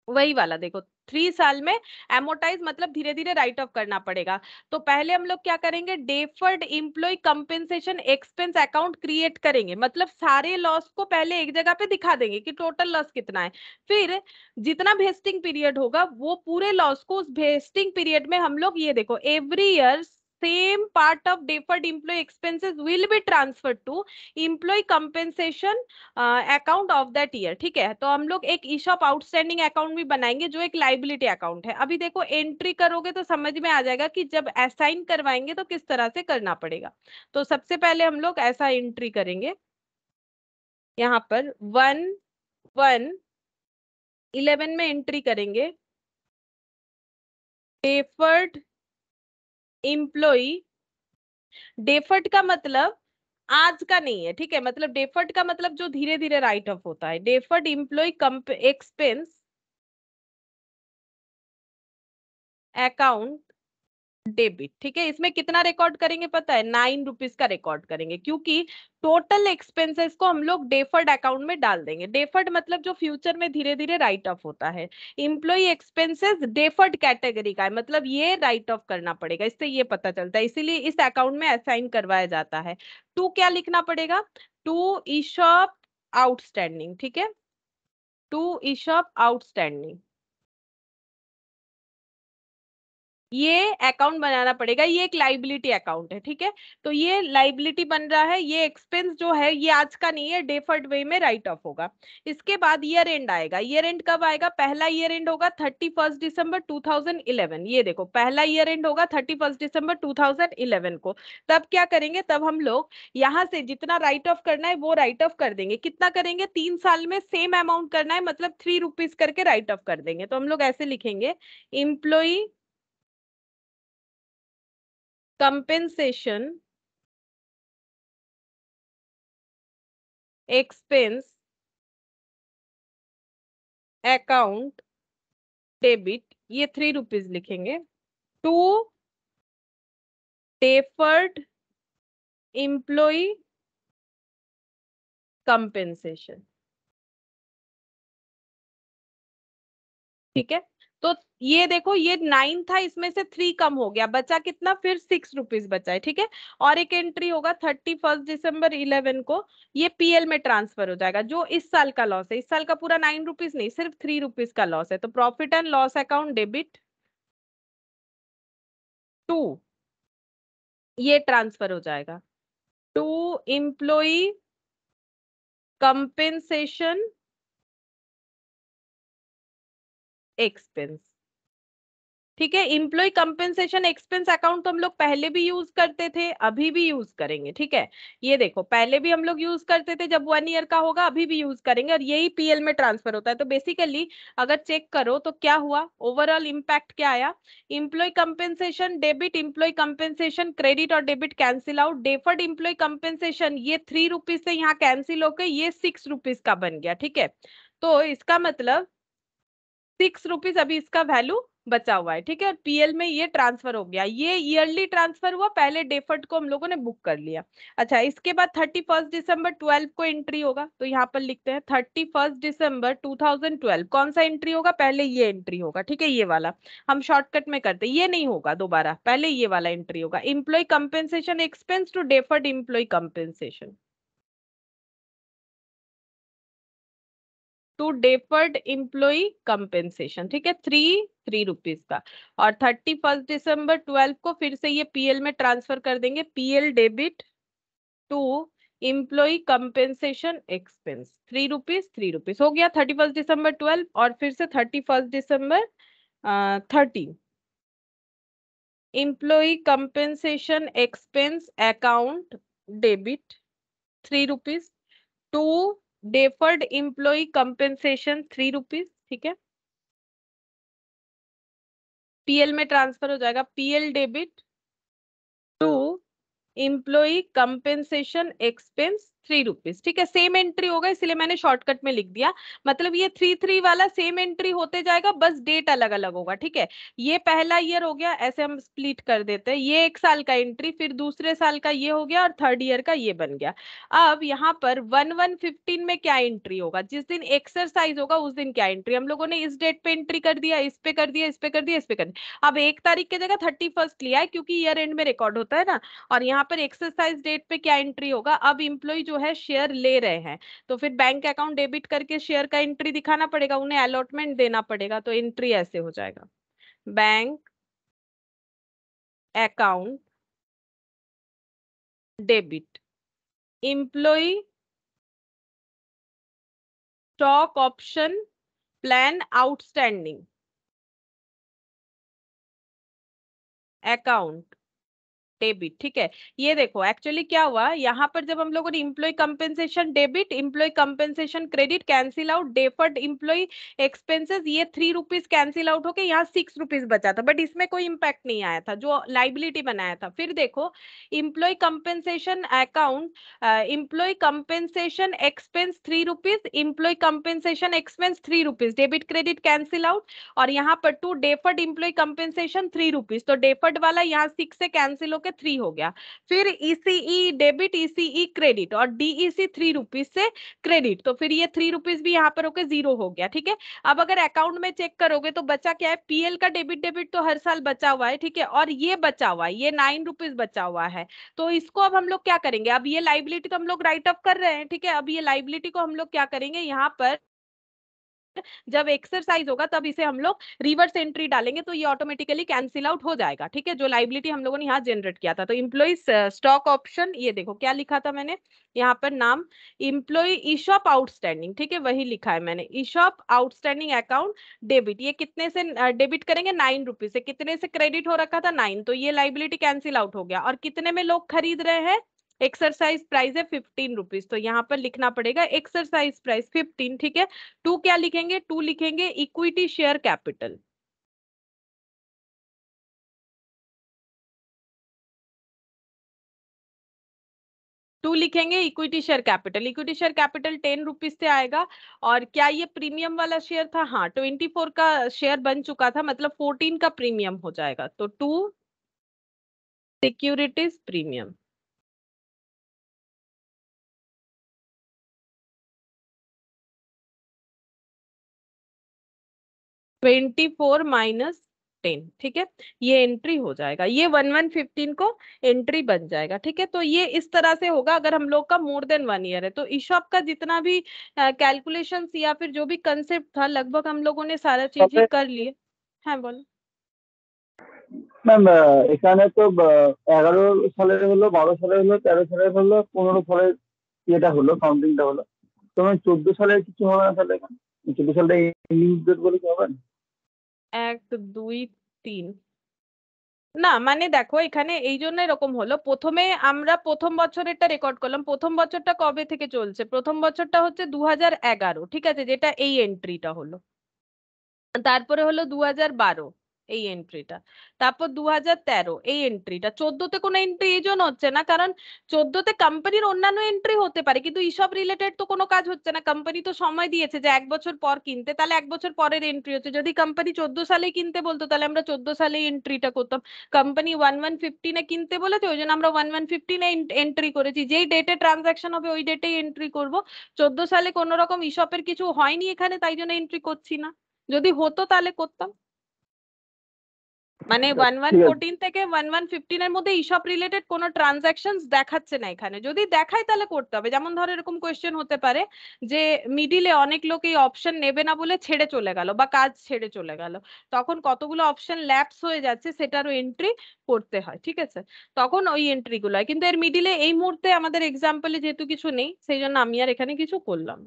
वही वाला देखो 3 साल में एमोटाइज मतलब धीरे धीरे राइट ऑफ करना पड़ेगा। तो पहले हम लोग क्या करेंगे, deferred employ compensation expense account create करेंगे, मतलब सारे लॉस को पहले एक जगह पे दिखा देंगे कि टोटल लॉस कितना है। फिर जितना वेस्टिंग पीरियड होगा वो पूरे लॉस को उस वेस्टिंग पीरियड में हम लोग ये देखो every year same part of deferred employ expenses will be transferred to employ compensation account of that year, ठीक है। तो हम लोग एक ईशॉप आउटस्टैंडिंग अकाउंट भी बनाएंगे जो एक लाइबिलिटी अकाउंट है। अभी देखो एंट्री करोगे तो समझ में आ जाएगा कि जब असाइन करवाएंगे तो किस तरह से करना पड़ेगा। तो सबसे पहले हम लोग ऐसा एंट्री करेंगे, यहाँ पर 1/1/11 में एंट्री करेंगे, डेफर्ड एम्प्लॉय, डेफर्ड का मतलब आज का नहीं है, ठीक है, मतलब डेफर्ड का मतलब जो धीरे धीरे राइट ऑफ होता है, deferred employ expense account debit, ठीक है। इसमें कितना रिकॉर्ड करेंगे पता है, 9 रुपीज का रिकॉर्ड करेंगे, क्योंकि टोटल एक्सपेंसेस को हम लोग डेफर्ड अकाउंट में डाल देंगे। डेफर्ड मतलब जो फ्यूचर में धीरे धीरे राइट ऑफ होता है, इम्प्लॉय एक्सपेंसेस डेफर्ड कैटेगरी का है, मतलब ये राइट ऑफ करना पड़ेगा, इससे ये पता चलता है, इसीलिए इस अकाउंट में असाइन करवाया जाता है। टू क्या लिखना पड़ेगा, टू ईशॉप आउटस्टैंडिंग, ठीक है, टू ईशॉप आउटस्टैंडिंग, ये अकाउंट बनाना पड़ेगा, ये एक लाइबिलिटी अकाउंट है, ठीक है। तो ये लाइबिलिटी बन रहा है, ये एक्सपेंस जो है ये आज का नहीं है, डेफर्ड वे में राइट ऑफ होगा। इसके बाद ईयर एंड आएगा, ईयर एंड कब आएगा, पहला ईयर एंड होगा 31 दिसंबर 2011, ये देखो पहला ईयर एंड होगा 31 दिसंबर 2011 को। तब क्या करेंगे, तब हम लोग यहाँ से जितना राइट ऑफ करना है वो राइट ऑफ कर देंगे, कितना करेंगे, 3 साल में सेम अमाउंट करना है, मतलब 3 रुपीज करके राइट ऑफ कर देंगे। तो हम लोग ऐसे लिखेंगे, employee compensation expense account debit, ये 3 रुपीज लिखेंगे, टू डेफर्ड एम्प्लॉय कंपेंसेशन, ठीक है। तो ये देखो ये 9 था, इसमें से 3 कम हो गया, बचा कितना, फिर 6 रुपीज बचा है, ठीक है। और एक एंट्री होगा 31 दिसंबर 11 को, ये पीएल में ट्रांसफर हो जाएगा, जो इस साल का लॉस है। इस साल का पूरा 9 रुपीज नहीं, सिर्फ 3 रुपीज का लॉस है। तो profit and loss account debit to, ये ट्रांसफर हो जाएगा टू एम्प्लॉई कंपेंसेशन एक्सपेंस, ठीक है। इम्प्लॉय कंपेंसेशन एक्सपेंस अकाउंट तो हम लोग पहले भी यूज करते थे, अभी भी यूज करेंगे, ठीक है। ये देखो पहले भी हम लोग यूज करते थे जब 1 ईयर का होगा, अभी भी यूज करेंगे, और यही पीएल में ट्रांसफर होता है। तो बेसिकली अगर चेक करो तो क्या हुआ, ओवरऑल इम्पैक्ट क्या आया, employ compensation debit, employ compensation credit और debit cancel out, deferred employ compensation ये 3 रुपीज से यहाँ कैंसिल होकर ये 6 रुपीज का बन गया, ठीक है। तो इसका मतलब 6 रुपीज अभी इसका वैल्यू बचा हुआ है, ठीक है। और पीएल में ये ट्रांसफर हो गया, ये ईयरली ट्रांसफर हुआ, पहले डेफर्ड को हम लोगों ने बुक कर लिया। अच्छा, इसके बाद 31 दिसंबर 12 को एंट्री होगा, तो यहाँ पर लिखते हैं 31 दिसंबर 2012 कौन सा एंट्री होगा, पहले ये एंट्री होगा, ठीक है। ये वाला हम शॉर्टकट में करते, ये नहीं होगा दोबारा, पहले ये वाला एंट्री होगा, employ compensation expense to deferred employ compensation, to deferred employ compensation, ठीक है। 3 रुपीज का। और 31 दिसंबर 12 को फिर से ये पीएल में ट्रांसफर कर देंगे, PL debit to employ compensation expense, 3 rupees हो गया 31 दिसंबर 12, और फिर से 31 दिसंबर 13 employ compensation expense account debit 3 rupees to deferred employ compensation 3 rupees, ठीक है। पीएल में ट्रांसफर हो जाएगा, PL debit to employee compensation expense 3 rupees, ठीक है। सेम एंट्री होगा, इसलिए मैंने शॉर्टकट में लिख दिया। मतलब ये 3 वाला सेम एंट्री होते जाएगा, बस डेट अलग अलग होगा, ठीक है। ये पहला ईयर हो गया, ऐसे हम स्प्लिट कर देते हैं, ये 1 साल का एंट्री, फिर दूसरे साल का ये हो गया, और थर्ड ईयर का ये बन गया। अब यहाँ पर 1/1/15 में क्या एंट्री होगा, जिस दिन एक्सरसाइज होगा उस दिन क्या एंट्री, हम लोगों ने इस डेट पे एंट्री कर दिया, इस पे कर दिया, इस पे कर दिया, इस पे कर दिया। अब 1 तारीख की जगह 31 लिया है, क्योंकि ईयर एंड में रिकॉर्ड होता है ना। और यहाँ पर एक्सरसाइज डेट पे क्या एंट्री होगा, अब इम्प्लॉय जो है शेयर ले रहे हैं, तो फिर बैंक अकाउंट डेबिट करके शेयर का एंट्री दिखाना पड़ेगा, उन्हें अलॉटमेंट देना पड़ेगा, तो एंट्री ऐसे हो जाएगा, bank account debit employ stock option plan outstanding account debit, ठीक है। ये देखो एक्चुअली क्या हुआ, यहाँ पर जब हम लोगों ने employ compensation debit, employ compensation credit cancel out, deferred employ expenses, ये 3 रुपीज कैंसिल आउट होके यहाँ 6 रुपीज बचा था, बट इसमें कोई इंपैक्ट नहीं आया था, जो लाइबिलिटी बनाया था। फिर देखो employ compensation account, employ compensation expense 3 rupees, employ compensation expense 3 rupees, debit credit cancel out, और यहाँ पर to deferred employ compensation 3 rupees, तो डेफर्ड वाला यहाँ 6 से कैंसिल होकर 3 हो गया। फिर ईसीई डेबिट, ईसीई क्रेडिट, और डीईसी 3 रुपीज से क्रेडिट, तो फिर ये 3 रुपीज भी यहाँ पर होकर 0 हो गया, ठीक है। अब अगर अकाउंट में चेक करोगे तो बचा क्या है, पीएल का डेबिट डेबिट तो हर साल बचा हुआ है, ठीक है, और ये बचा हुआ है, ये 9 रुपीज बचा हुआ है। तो इसको अब हम लोग क्या करेंगे, अब ये लाइबिलिटी तो हम लोग राइट ऑफ कर रहे हैं, ठीक है। अब ये लाइबिलिटी को हम लोग क्या करेंगे, यहाँ पर जब एक्सरसाइज होगा तब इसे हम लोग रिवर्स एंट्री डालेंगे, तो ये ऑटोमेटिकली कैंसिल आउट हो जाएगा, ठीक है, जो लाइबिलिटी हम लोगों ने यहाँ जनरेट किया था। तो इम्प्लॉय स्टॉक ऑप्शन, ये देखो क्या लिखा था मैंने यहाँ पर, नाम इम्प्लॉय ईशॉप आउटस्टैंडिंग, ठीक है, वही लिखा है मैंने, ईशॉप आउटस्टैंडिंग अकाउंट डेबिट, ये कितने से डेबिट करेंगे, 9 रुपीज से, कितने से क्रेडिट हो रखा था 9, तो ये लाइबिलिटी कैंसिल आउट हो गया। और कितने में लोग खरीद रहे हैं, एक्सरसाइज प्राइस है 15 रुपीज, तो यहाँ पर लिखना पड़ेगा एक्सरसाइज प्राइस 15, ठीक है। टू क्या लिखेंगे, टू लिखेंगे इक्विटी शेयर कैपिटल, टू लिखेंगे equity share capital, equity share capital 10 rupees से आएगा। और क्या ये प्रीमियम वाला शेयर था, हाँ 24 का शेयर बन चुका था, मतलब 14 का प्रीमियम हो जाएगा, तो टू सिक्योरिटीज प्रीमियम, 24 माइनस 10, ठीक है, ये एंट्री हो जाएगा, ये 1115 को एंट्री बन जाएगा, ठीक है। तो ये इस तरह से होगा अगर हम लोग का मोर देन 1 ईयर है। तो ईशॉप का जितना भी कैलकुलेशंस या फिर जो भी कंसेप्ट था लगभग हम लोगों ने सारा चीज ही कर लिए। হ্যাঁ বলো। ম্যাম এখানে তো 11 সালের হলো, 12 সালের হলো, 13 সালের হলো, 15 সালের ইয়েটা হলো, কাউন্টিংটা হলো। তো ম্যাম 14 সালের কিছু হবে না তাহলে এখানে? 14 সালটা ইউজ ডেট বলে কি হবে না? 1 2 3 না, মানে দেখো এখানে এই জন্য এরকম হলো, প্রথমে আমরা প্রথম বছরেরটা রেকর্ড করলাম। প্রথম বছরটা কবে থেকে চলছে? প্রথম বছরটা হচ্ছে 2011, ঠিক আছে, যেটা এই এন্ট্রিটা হলো। তারপরে হলো 2012 এই এন্ট্রিটা, তারপর 2013 এই এন্ট্রিটা। 14তে কোনো এন্ট্রি এই জন্য হচ্ছে না কারণ 14তে কোম্পানির অন্যান্য এন্ট্রি হতে পারে, কিন্তু এইসব রিলেটেড তো কোনো কাজ হচ্ছে না। কোম্পানি তো সময় দিয়েছে যে 1 বছর পর কিনতে, তাহলে 1 বছর পরের এন্ট্রি হচ্ছে। যদি কোম্পানি 14 সালে কিনতে বলতো তাহলে আমরা 14 সালে এন্ট্রিটা করতাম। কোম্পানি 1115 এ কিনতে বলেছে, ওই জন্য আমরা 1115 এ এন্ট্রি করেছি। যেই ডেটে ট্রানজাকশন হবে ওই ডেটেই এন্ট্রি করব। 14 সালে কোনো রকম ইশপের কিছু হয়নি এখানে, তাই জন্য এন্ট্রি করছি না। যদি হতো তাহলে করতাম। মানে ঠিক আছে। 1114 থেকে 1115 এর মধ্যে ইশপ রিলেটেড কোনো ট্রানজাকশনস দেখাচ্ছে না এখানে। যদি দেখায় তাহলে করতে হবে। যেমন ধরো এরকম কোয়েশ্চেন হতে পারে যে মিডিলে অনেক লোক এই অপশন নেবে না বলে ছেড়ে চলে গেল বা কাজ ছেড়ে চলে গেল, তখন কতগুলো অপশন ল্যাপস হয়ে যাচ্ছে সেটারও এন্ট্রি করতে হয়, ঠিক আছে। তখন ওই এন্ট্রি গুলো হয়, কিন্তু এর মিডিলে এই মুহূর্তে আমাদের এক্সাম্পলে যেহেতু কিছু নেই সেই জন্য আমি আর এখানে কিছু করলাম।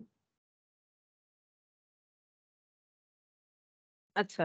আচ্ছা।